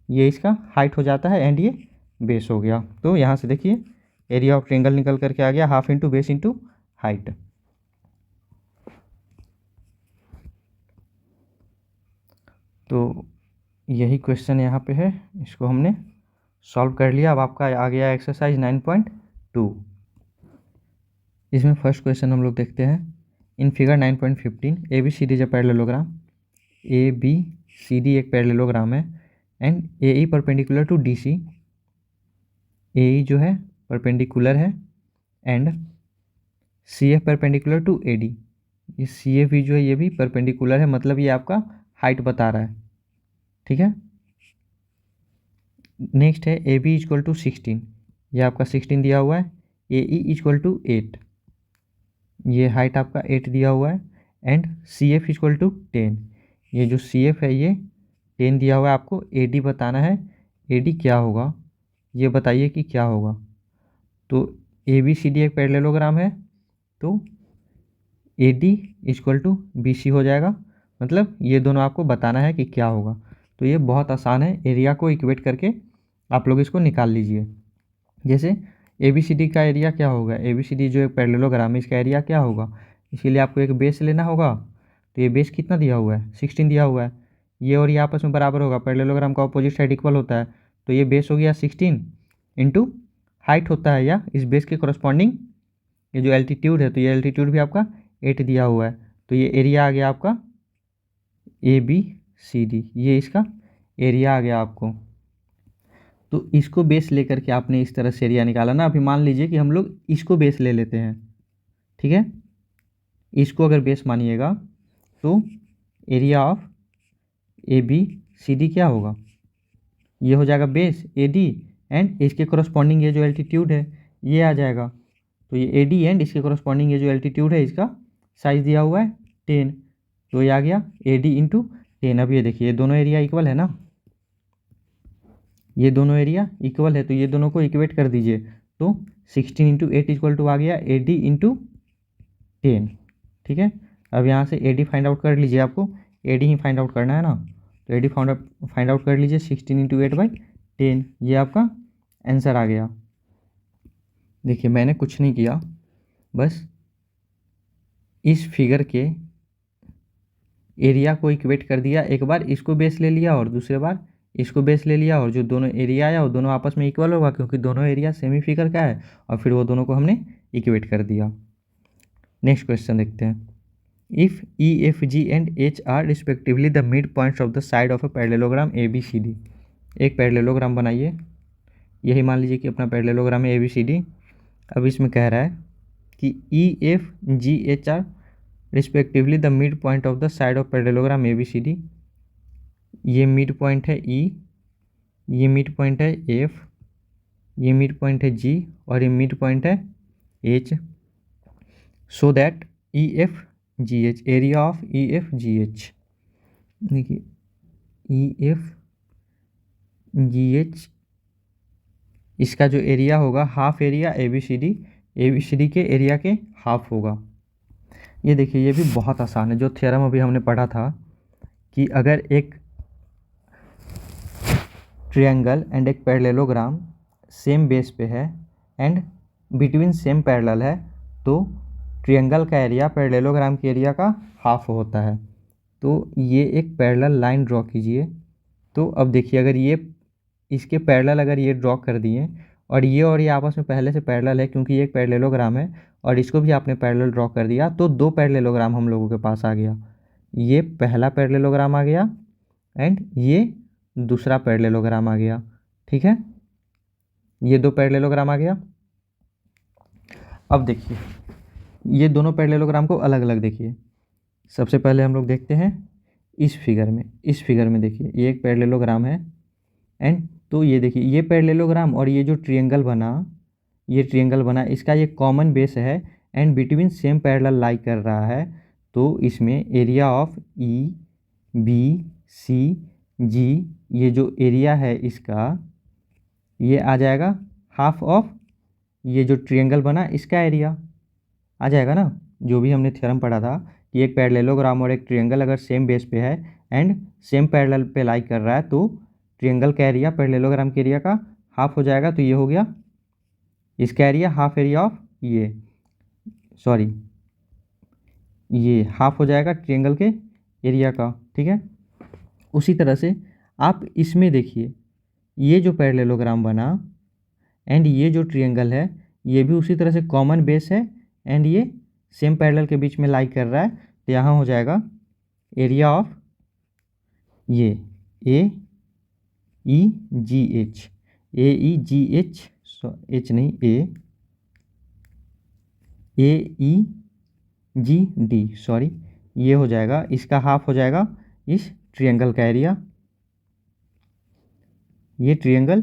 ये इसका हाइट हो जाता है एंड ये बेस हो गया। तो यहाँ से देखिए एरिया ऑफ ट्रिएंगल निकल करके आ गया half into base into height. तो यही क्वेश्चन यहाँ पे है, इसको हमने सॉल्व कर लिया। अब आपका आ गया एक्सरसाइज 9.2। इसमें फर्स्ट क्वेश्चन हम लोग देखते हैं। In figure 9.15 ABCD is a parallelogram. ABCD एक पैरेललोग्राम है and AE perpendicular to DC, AE जो है परपेंडिकुलर है and C F perpendicular to A D, ये सी एफ भी जो है ये भी परपेंडिकुलर है, मतलब ये आपका हाइट बता रहा है, ठीक है। नेक्स्ट है ए बी इक्वल टू 16, ये आपका 16 दिया हुआ है। ए ई इक्वल टू 8, ये हाइट आपका 8 दिया हुआ है। And C F equal to 10, ये जो सी एफ है ये 10 दिया हुआ है। आपको ए डी बताना है, ए डी क्या होगा ये बताइए कि क्या होगा। तो ए बी सी डी एक पैरेललोग्राम है, तो A D equal to B C हो जाएगा, मतलब ये दोनों आपको बताना है कि क्या होगा। तो ये बहुत आसान है, एरिया को इक्वेट करके आप लोग इसको निकाल लीजिए। जैसे ए बी सी डी का एरिया क्या होगा, ए बी सी डी जो एक पैरेललोग्राम है इसका एरिया क्या होगा, इसके लिए आपको एक बेस लेना होगा। तो ये बेस कितना दिया हुआ है, 16 दिया हुआ है। ये और ये आपस में बराबर होगा, पैरेललोग्राम का अपोजिट साइड इक्वल होता है। तो ये बेस हो गया 16 इंटू हाइट होता है, या इस बेस के करस्पॉन्डिंग ये जो एल्टीट्यूड है, तो ये एल्टीट्यूड भी आपका 8 दिया हुआ है। तो ये एरिया आ गया आपका ए बी सी डी, ये इसका एरिया आ गया आपको। तो इसको बेस लेकर के आपने इस तरह से एरिया निकाला ना। अभी मान लीजिए कि हम लोग इसको बेस ले लेते हैं, ठीक है। इसको अगर बेस मानिएगा तो area of A B C D क्या होगा, ये हो जाएगा बेस ए डी, एंड इसके करस्पॉन्डिंग ये जो एल्टीट्यूड है ये आ जाएगा। तो ये ए डी एंड इसके करस्पॉन्डिंग ये जो एल्टीट्यूड है इसका साइज दिया हुआ है 10, तो ये आ गया ए डी इंटू 10। अब ये देखिए ये दोनों एरिया इक्वल है ना, ये दोनों एरिया इक्वल है, तो ये दोनों को इक्वेट कर दीजिए। तो 16 इंटू 8 इक्वल टू आ गया ए डी इंटू 10, ठीक है। अब यहाँ से ए डी फाइंड आउट कर लीजिए, आपको A D he find out करना है ना। तो ए डी फाइंड आउट कर लीजिए 16 इंटू 8/10, ये आपका आंसर आ गया। देखिए मैंने कुछ नहीं किया, बस इस फिगर के एरिया को इक्वेट कर दिया। एक बार इसको बेस ले लिया और दूसरे बार इसको बेस ले लिया, और जो दोनों एरिया आया वो दोनों आपस में इक्वल होगा क्योंकि दोनों एरिया सेमी फिगर का है, और फिर वो दोनों को हमने इक्वेट कर दिया। नेक्स्ट क्वेश्चन देखते हैं। If E F G and H are respectively the mid points of the side of a parallelogram A B C D, एक पैरेललोग्राम बनाइए। यही मान लीजिए कि अपना पैरेललोग्राम है ए बी सी डी। अब इसमें कह रहा है कि E F G H are respectively the mid point of the side of parallelogram A B C D. ये मिड पॉइंट है ई, ये मिड पॉइंट है एफ, ये मिड पॉइंट है जी, और ये मिड पॉइंट है H. So that E F G H, area of E F G H, देखिए ई एफ जी एच इसका जो एरिया होगा half area A B C D के एरिया के हाफ होगा। ये देखिए ये भी बहुत आसान है, जो थ्योरम अभी हमने पढ़ा था कि अगर एक ट्रायंगल एंड एक पैरेललोग्राम सेम बेस पे है एंड बिटवीन सेम पैरेलल है, तो ट्रायंगल का एरिया पैरेललोग्राम के एरिया का हाफ होता है। तो ये एक पैरेलल लाइन ड्रॉ कीजिए। तो अब देखिए अगर ये इसके पैरेलल अगर ये ड्रॉ कर दिए, और ये आपस में पहले से पैरेलल है क्योंकि ये एक पैरेललोग्राम है, और इसको भी आपने पैरेलल ड्रॉ कर दिया, तो दो पैरेललोग्राम हम लोगों के पास आ गया। ये पहला पैरेललोग्राम आ गया एंड ये दूसरा पैरेललोग्राम आ गया, ठीक है। ये दो पैरेललोग्राम आ गया। अब देखिए ये दोनों पैरेललोग्राम को अलग अलग देखिए। सबसे पहले हम लोग देखते हैं इस फिगर में। इस फिगर में देखिए ये एक पैरेललोग्राम है, एंड तो ये देखिए ये पैरेललोग्राम और ये जो ट्रायंगल बना, ये ट्रायंगल बना, इसका ये कॉमन बेस है and between same parallel lie कर रहा है। तो इसमें area of E B C G, ये जो एरिया है इसका ये आ जाएगा हाफ ऑफ ये जो ट्रायंगल बना इसका एरिया आ जाएगा ना। जो भी हमने थ्योरम पढ़ा था कि एक पैरेललोग्राम और एक ट्रायंगल अगर सेम बेस पे है एंड सेम पैरेलल पे लाई कर रहा है, तो ट्रायंगल का एरिया पैरेललोग्राम के एरिया का हाफ हो जाएगा। तो ये हो गया इसका एरिया, हाफ एरिया ऑफ ये सॉरी ये हाफ हो जाएगा ट्रायंगल के एरिया का, ठीक है। उसी तरह से आप इसमें देखिए ये जो पैरेललोग्राम बना एंड ये जो ट्रायंगल है ये भी उसी तरह से कॉमन बेस है एंड ये सेम पैरेलल के बीच में लाई कर रहा है। तो यहाँ हो जाएगा एरिया ऑफ ये ए ई जी एच, ए ई जी एच, एच नहीं ए AEGD, सॉरी, ये हो जाएगा, इसका हाफ हो जाएगा इस ट्रिएंगल का एरिया, ये ट्रिएंगल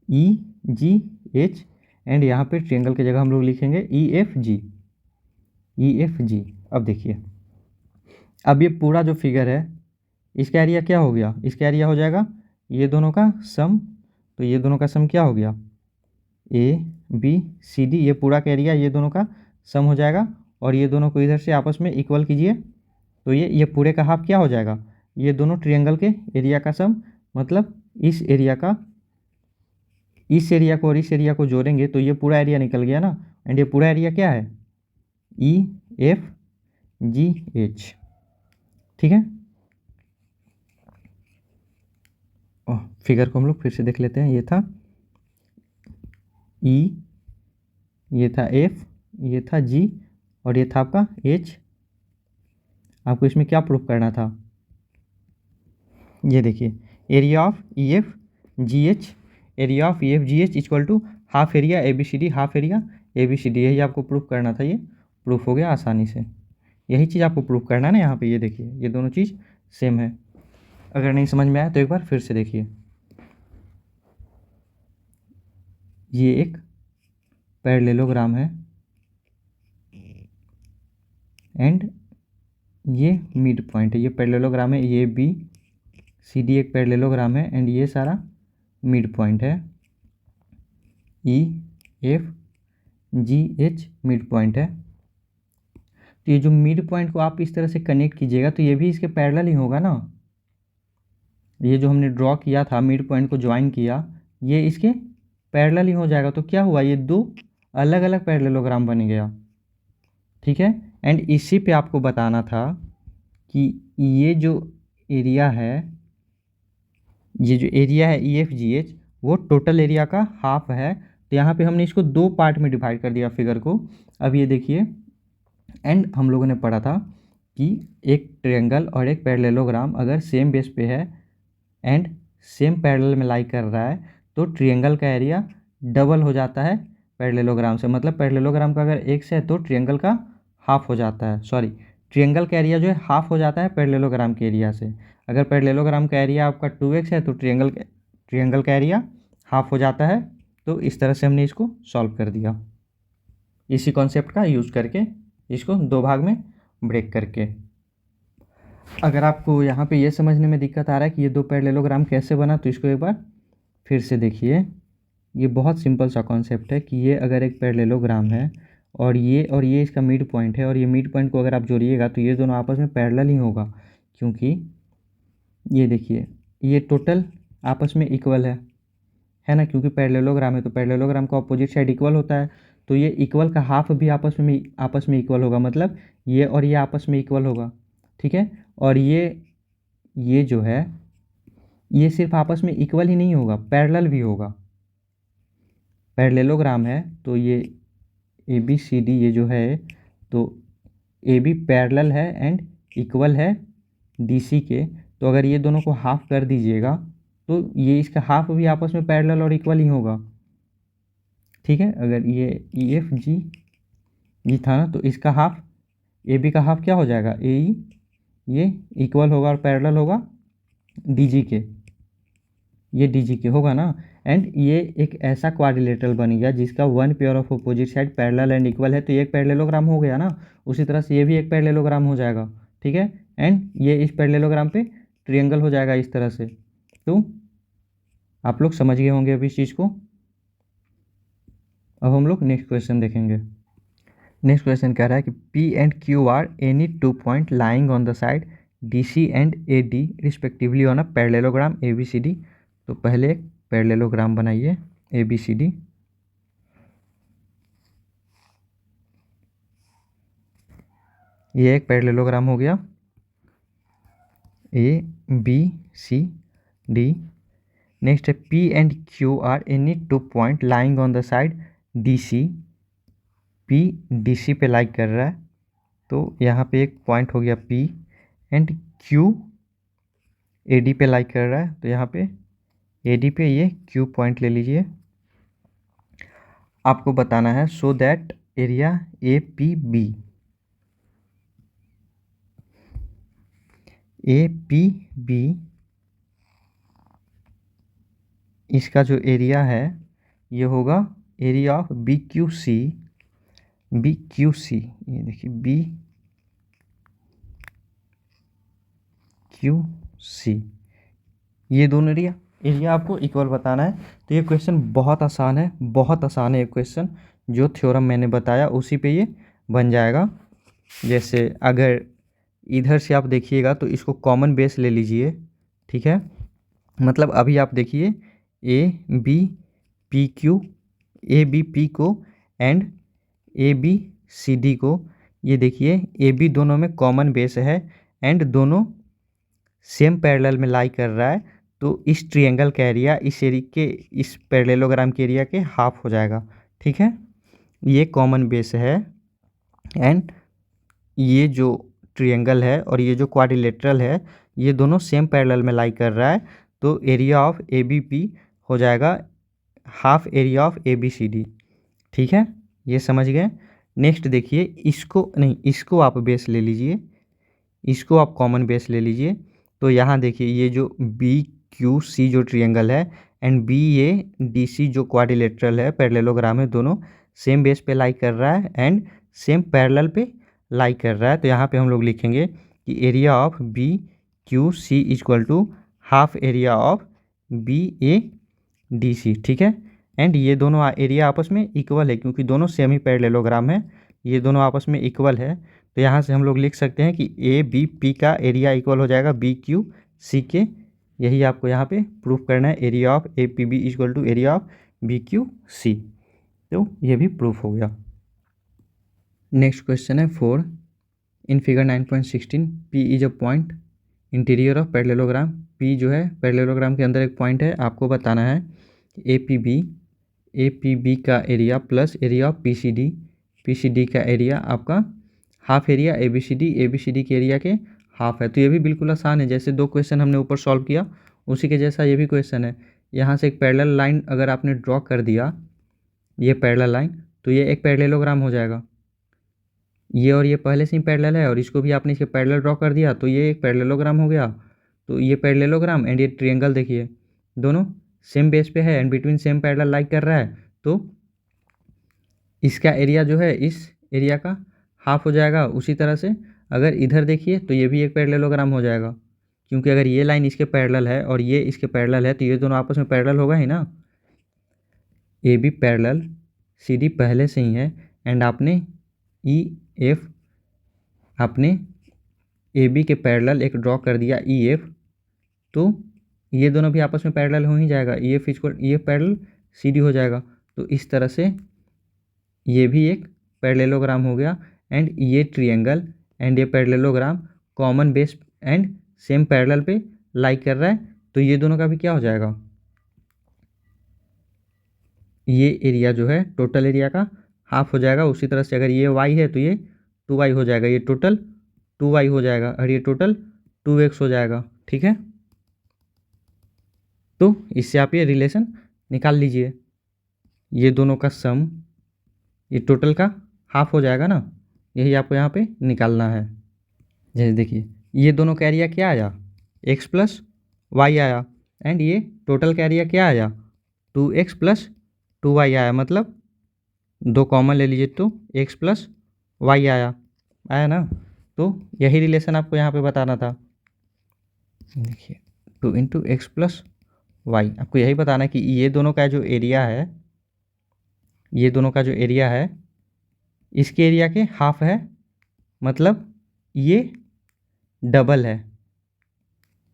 EGH, एंड यहाँ पे ट्रिएंगल की जगह हम लोग लिखेंगे EFG। अब देखिए, अब ये पूरा जो फिगर है इसका एरिया क्या हो गया, इसका एरिया हो जाएगा ये दोनों का सम, तो ये दोनों का सम क्या हो गया, ABCD, ये पूरा का एरिया ये दोनों का सम हो जाएगा, और ये दोनों को इधर से आपस में इक्वल कीजिए, तो ये पूरे का हाफ क्या हो जाएगा, ये दोनों ट्रिएंगल के एरिया का सम, मतलब इस एरिया का, इस एरिया को और इस एरिया को जोड़ेंगे तो ये पूरा एरिया निकल गया ना, एंड ये पूरा एरिया क्या है, EFGH, ठीक है। फिगर को हम लोग फिर से देख लेते हैं, ये था E, ये था F, ये था G, और ये था आपका H। आपको इसमें क्या प्रूफ करना था, ये देखिए, area of EFGH, area of EFGH equal to half area ABCD, half area ABCD, यही आपको प्रूफ करना था। ये प्रूफ हो गया आसानी से, यही चीज़ आपको प्रूफ करना है ना। यहाँ पे ये देखिए, ये दोनों चीज़ सेम है। अगर नहीं समझ में आया तो एक बार फिर से देखिए, ये एक पैरेललोग्राम है एंड ये मिड पॉइंट है, ये पैरेललोग्राम है, ये ABCD एक पैरेललोग्राम है, एंड ये सारा मिड पॉइंट है, EFGH मिड पॉइंट है। तो ये जो मिड पॉइंट को आप इस तरह से कनेक्ट कीजिएगा तो ये भी इसके पैरेलल ही होगा ना। ये जो हमने ड्रॉ किया था, मिड पॉइंट को ज्वाइन किया, ये इसके पैरेलल ही हो जाएगा। तो क्या हुआ, ये दो अलग अलग पैरेललोग्राम बन गया, ठीक है। एंड इसी पे आपको बताना था कि ये जो एरिया है, ये जो एरिया है EFGH, वो टोटल एरिया का हाफ है। तो यहाँ पे हमने इसको दो पार्ट में डिवाइड कर दिया फिगर को। अब ये देखिए, एंड हम लोगों ने पढ़ा था कि एक ट्रायंगल और एक पैरेललोग्राम अगर सेम बेस पे है एंड सेम पैरेलल में लाई कर रहा है तो ट्रायंगल का एरिया डबल हो जाता है पैरेललोग्राम से। मतलब पैरेललोग्राम का अगर x है तो ट्रायंगल का हाफ हो जाता है, सॉरी, ट्रायंगल का एरिया जो है हाफ हो जाता है पैरेललोग्राम के एरिया से। अगर पैरेललोग्राम का एरिया आपका 2x है तो ट्रायंगल का एरिया हाफ हो जाता है। तो इस तरह से हमने इसको सॉल्व कर दिया, इसी कॉन्सेप्ट का यूज़ करके, इसको दो भाग में ब्रेक करके। अगर आपको यहाँ पे ये समझने में दिक्कत आ रहा है कि ये दो पैरेललोग्राम कैसे बना, तो इसको एक बार फिर से देखिए। ये बहुत सिंपल सा कॉन्सेप्ट है कि ये अगर एक पैरेललोग्राम है और ये इसका मिड पॉइंट है, और ये मिड पॉइंट को अगर आप जोड़िएगा तो ये दोनों आपस में पैरेलल ही होगा, क्योंकि ये देखिए, ये टोटल आपस में इक्वल है ना, क्योंकि पैरेललोग्राम है तो पैरेललोग्राम का अपोजिट साइड इक्वल होता है। तो ये इक्वल का हाफ भी आपस में इक्वल होगा, मतलब ये और ये आपस में इक्वल होगा, ठीक है। और ये जो है, ये सिर्फ आपस में इक्वल ही नहीं होगा, पैरेलल भी होगा। पैरेललोग्राम है तो ये ABCD ये जो है, तो AB पैरेलल है एंड इक्वल है DC के। तो अगर ये दोनों को हाफ कर दीजिएगा तो ये इसका हाफ भी आपस में पैरेलल और इक्वल ही होगा, ठीक है। अगर ये EFG ये था ना, तो इसका हाफ, AB का हाफ क्या हो जाएगा, AE, ये इक्वल होगा और पैरेलल होगा DG के, ये DG के होगा ना। एंड ये एक ऐसा क्वाड्रिलेटरल बन गया जिसका one pair of opposite side parallel and equal है, तो ये एक पैरेललोग्राम हो गया ना। उसी तरह से ये भी एक पैरेललोग्राम हो जाएगा, ठीक है। एंड ये इस पैरेललोग्राम पे ट्रायंगल हो जाएगा इस तरह से। तो आप लोग समझ गए होंगे अभी इस चीज़ को। अब हम लोग नेक्स्ट क्वेश्चन देखेंगे। नेक्स्ट क्वेश्चन कह रहा है कि P and Q are any two point lying on the side DC and AD respectively on a parallelogram ABCD। तो पहले एक पैरेललोग्राम बनाइए ABCD। ये एक पैरेललोग्राम हो गया ABCD। नेक्स्ट है P and Q are any two point lying on the side DC। P DC पे लाइक कर रहा है, तो यहाँ पे एक पॉइंट हो गया P, एंड Q AD पे लाइक कर रहा है, तो यहाँ पे AD पे ये Q पॉइंट ले लीजिए। आपको बताना है so that area A P B, A P B इसका जो एरिया है ये होगा area of B Q C, B Q C, ये देखिए बी क्यू सी, ये दोनों एरिया आपको इक्वल बताना है। तो ये क्वेश्चन बहुत आसान है, बहुत आसान है ये क्वेश्चन, जो थ्योरम मैंने बताया उसी पे ये बन जाएगा। जैसे अगर इधर से आप देखिएगा तो इसको कॉमन बेस ले लीजिए, ठीक है। मतलब अभी आप देखिए A B P Q, A B P को and A B C D को, ये देखिए ए बी दोनों में कॉमन बेस है एंड दोनों सेम पैरेलल में लाई कर रहा है, तो इस ट्रायंगल का एरिया इस एरिया के, इस पैरेललोग्राम के एरिया के हाफ हो जाएगा, ठीक है। ये कॉमन बेस है एंड ये जो ट्रायंगल है और ये जो क्वाड्रिलेटरल है ये दोनों सेम पैरेलल में लाई कर रहा है, तो area of A B P हो जाएगा half area of A B C D, ठीक है। ये समझ गए। नेक्स्ट देखिए, इसको नहीं, इसको आप बेस ले लीजिए, इसको आप कॉमन बेस ले लीजिए। तो यहाँ देखिए ये जो बी क्यू सी जो ट्रायंगल है and B A D C जो क्वाड्रिलेटरल है, पैरेललोग्राम है, दोनों सेम बेस पे लाई कर रहा है एंड सेम पैरेलल पे लाई कर रहा है। तो यहाँ पे हम लोग लिखेंगे कि area of B Q C equal to half area of B A D C, ठीक है। एंड ये दोनों एरिया आपस में इक्वल है क्योंकि दोनों सेम ही पैरेललोग्राम है, ये दोनों आपस में इक्वल है। तो यहाँ से हम लोग लिख सकते हैं कि ए बी पी का एरिया इक्वल हो जाएगा बी क्यू सी के। यही आपको यहाँ पे प्रूफ करना है, area of A P B equal to area of B Q C. तो ये भी प्रूफ हो गया। नेक्स्ट क्वेश्चन है 4, in figure 9.16 P is a point interior of parallelogram. P जो है पैरेललोग्राम के अंदर एक पॉइंट है, आपको बताना है ए पी बी का area plus area of P C D का एरिया आपका half area A B C D के एरिया के हाफ है। तो ये भी बिल्कुल आसान है, जैसे दो क्वेश्चन हमने ऊपर सॉल्व किया उसी के जैसा ये भी क्वेश्चन है। यहाँ से एक पैरेलल लाइन अगर आपने ड्रॉ कर दिया, ये पैरेलल लाइन, तो ये एक पैरेललोग्राम हो जाएगा। ये और ये पहले से ही पैरेलल है और इसको भी आपने इसके पैरेलल ड्रॉ कर दिया तो ये एक पैरेललोग्राम हो गया। तो ये पैरेललोग्राम एंड ये ट्रायंगल देखिए दोनों सेम बेस पे है and between same parallel lie कर रहा है, तो इसका एरिया जो है इस एरिया का हाफ हो जाएगा। उसी तरह से अगर इधर देखिए तो ये भी एक पैरेललोग्राम हो जाएगा, क्योंकि अगर ये लाइन इसके पैरेलल है और ये इसके पैरेलल है तो ये दोनों आपस में पैरेलल होगा ही ना। A B parallel C D पहले से ही है एंड आपने ई एफ, आपने ए बी के पैरेलल एक ड्रॉ कर दिया ई एफ, तो ये दोनों भी आपस में पैरेलल हो ही जाएगा, E F equal E F parallel C D हो जाएगा। तो इस तरह से ये भी एक पैरेललोग्राम हो गया एंड ये ट्रायंगल एंड ये parallelogram common base and same parallel पे लाई कर रहा है, तो ये दोनों का भी क्या हो जाएगा, ये एरिया जो है टोटल एरिया का हाफ हो जाएगा। उसी तरह से अगर ये y है तो ये 2y हो जाएगा, ये टोटल 2y हो जाएगा और ये टोटल 2x हो जाएगा, ठीक है। तो इससे आप ये रिलेशन निकाल लीजिए, ये दोनों का सम ये टोटल का हाफ हो जाएगा ना, यही आपको यहाँ पे निकालना है। जैसे देखिए ये दोनों का एरिया क्या आया, x प्लस वाई आया एंड ये टोटल का एरिया क्या आया 2x प्लस 2y आया, मतलब दो कॉमन ले लीजिए तो x प्लस वाई आया ना। तो यही रिलेशन आपको यहाँ पे बताना था। देखिए 2 इंटू एक्स प्लस वाई, आपको यही बताना है कि ये दोनों का जो एरिया है, ये दोनों का जो एरिया है इसके एरिया के हाफ है, मतलब ये डबल है,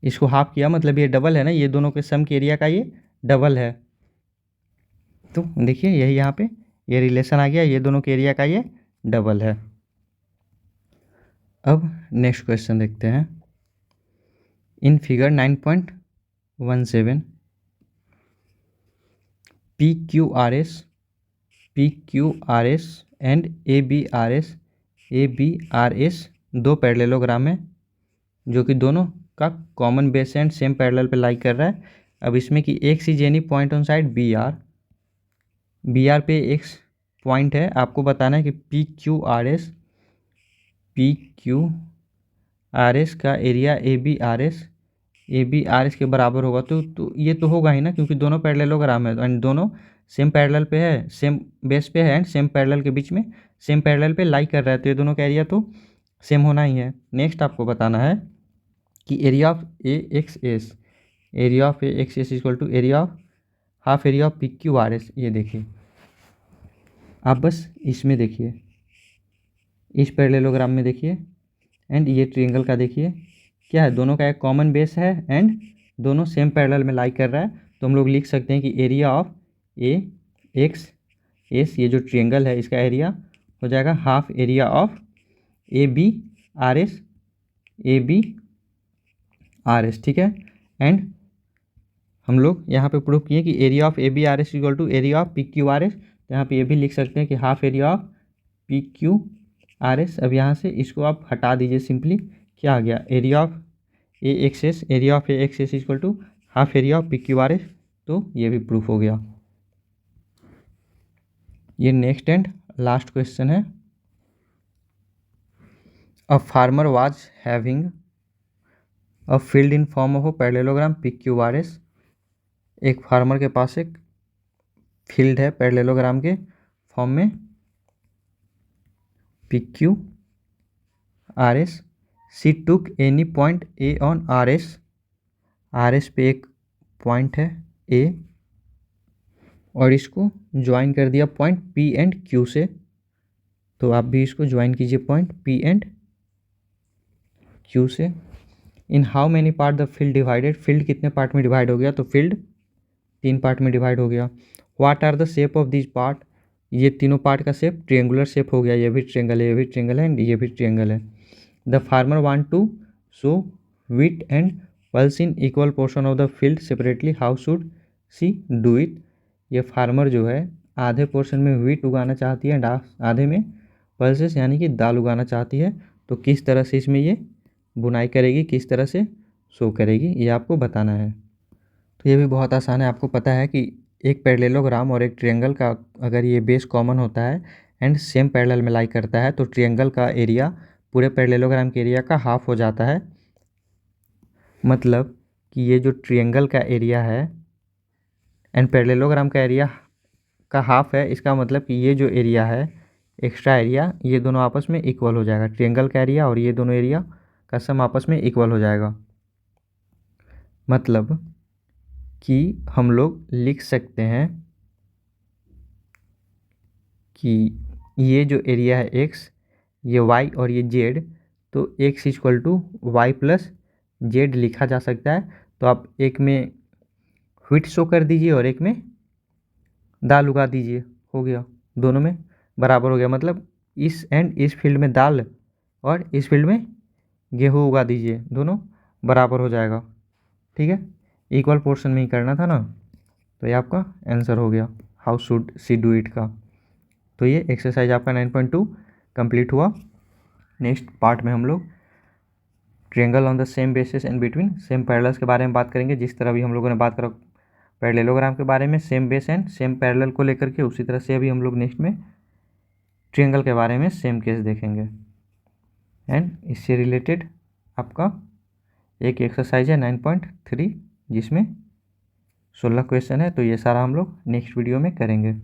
इसको हाफ किया मतलब ये डबल है ना, ये दोनों के सम के एरिया का ये डबल है। तो देखिए यही यहाँ पे ये रिलेशन आ गया, ये दोनों के एरिया का ये डबल है। अब नेक्स्ट क्वेश्चन देखते हैं। In figure 9.17 P Q R S and A B R S दो पैरेललोग्राम है जो कि दोनों का common base and same parallel पे लाई कर रहा है। अब इसमें कि X is any point on side B R पे एक्स पॉइंट है, आपको बताना है कि पी क्यू आर एस का area A B R S के बराबर होगा। तो ये तो होगा ही ना, क्योंकि दोनों पैरेललोग्राम है एंड दोनों सेम पैरेलल पे है, सेम बेस पे है एंड सेम पैरेलल के बीच में सेम पैरेलल पे लाई कर रहा है, तो ये दोनों का एरिया तो सेम होना ही है। नेक्स्ट आपको बताना है कि area of A X S equal to area of half area of P Q R S. ये देखिए, आप बस इसमें देखिए, इस पैरेललोग्राम में देखिए एंड ये ट्रायंगल का देखिए, क्या है, दोनों का एक कॉमन बेस है एंड दोनों सेम पैरेलल में लाई कर रहा है। तो हम लोग लिख सकते हैं कि area of A X S, ये जो ट्रायंगल है इसका एरिया हो जाएगा half area of A B R S, ठीक है। एंड हम लोग यहाँ पे प्रूव किए कि area of A B R S equal to area of P Q R S, तो यहाँ पे ये भी लिख सकते हैं कि half area of P Q R S. अब यहाँ से इसको आप हटा दीजिए, सिंपली क्या आ गया, area of A X S equal to half area of P Q R S. तो ये भी प्रूफ हो गया। ये नेक्स्ट एंड लास्ट क्वेश्चन है। A farmer was having a field in form of a parallelogram P Q R S. एक farmer के पास एक फील्ड है पैरेललोग्राम के फॉर्म में P Q R S. She took any point A on R S पे एक point है ए, और इसको ज्वाइन कर दिया पॉइंट पी एंड क्यू से। तो आप भी इसको ज्वाइन कीजिए पॉइंट पी एंड क्यू से। In how many part the field divided, field कितने पार्ट में डिवाइड हो गया, तो फील्ड 3 पार्ट में डिवाइड हो गया। What are the shape of this part, ये तीनों पार्ट का शेप ट्रिएंगुलर शेप हो गया, ये भी ट्रिएंगल है, ये भी ट्रिएंगल है एंड ये भी ट्रिएंगल है। The farmer want to sow wheat and pulse in equal portion of the field separately, how should she do it. ये फार्मर जो है आधे पोर्शन में व्हीट उगाना चाहती है एंड आधे में पल्सेस यानी कि दाल उगाना चाहती है, तो किस तरह से इसमें ये बुनाई करेगी, किस तरह से शो करेगी, ये आपको बताना है। तो ये भी बहुत आसान है, आपको पता है कि एक पैरेललोग्राम और एक ट्रायंगल का अगर ये बेस कॉमन होता है एंड सेम पैरेलल में लाई करता है, तो ट्रायंगल का एरिया पूरे पैरेललोग्राम के एरिया का हाफ हो जाता है। मतलब कि ये जो ट्रायंगल का एरिया है एंड पैरेललोग्राम का एरिया का हाफ है, इसका मतलब कि ये जो एरिया है एक्स्ट्रा एरिया, ये दोनों आपस में इक्वल हो जाएगा। ट्रायंगल का एरिया और ये दोनों एरिया का सम आपस में इक्वल हो जाएगा। मतलब कि हम लोग लिख सकते हैं कि ये जो एरिया है एक्स, ये वाई और ये जेड, तो X equal to Y plus Z लिखा जा सकता है। तो आप एक में व्हीट शो कर दीजिए और एक में दाल उगा दीजिए, हो गया, दोनों में बराबर हो गया। मतलब इस फील्ड में दाल और इस फील्ड में गेहूँ उगा दीजिए, दोनों बराबर हो जाएगा, ठीक है। इक्वल पोर्शन में ही करना था ना, तो ये आपका आंसर हो गया how should she do it का। तो ये एक्सरसाइज आपका 9.2 कंप्लीट हुआ। नेक्स्ट पार्ट में हम लोग triangle on the same basis and between same parallels के बारे में बात करेंगे। जिस तरह भी हम लोगों ने बात करा पैरेललोग्राम के बारे में same base and same parallel को लेकर के, उसी तरह से अभी हम लोग नेक्स्ट में ट्रायंगल के बारे में सेम केस देखेंगे। एंड इससे रिलेटेड आपका एक एक्सरसाइज है 9.3 जिसमें 16 क्वेश्चन है। तो ये सारा हम लोग नेक्स्ट वीडियो में करेंगे।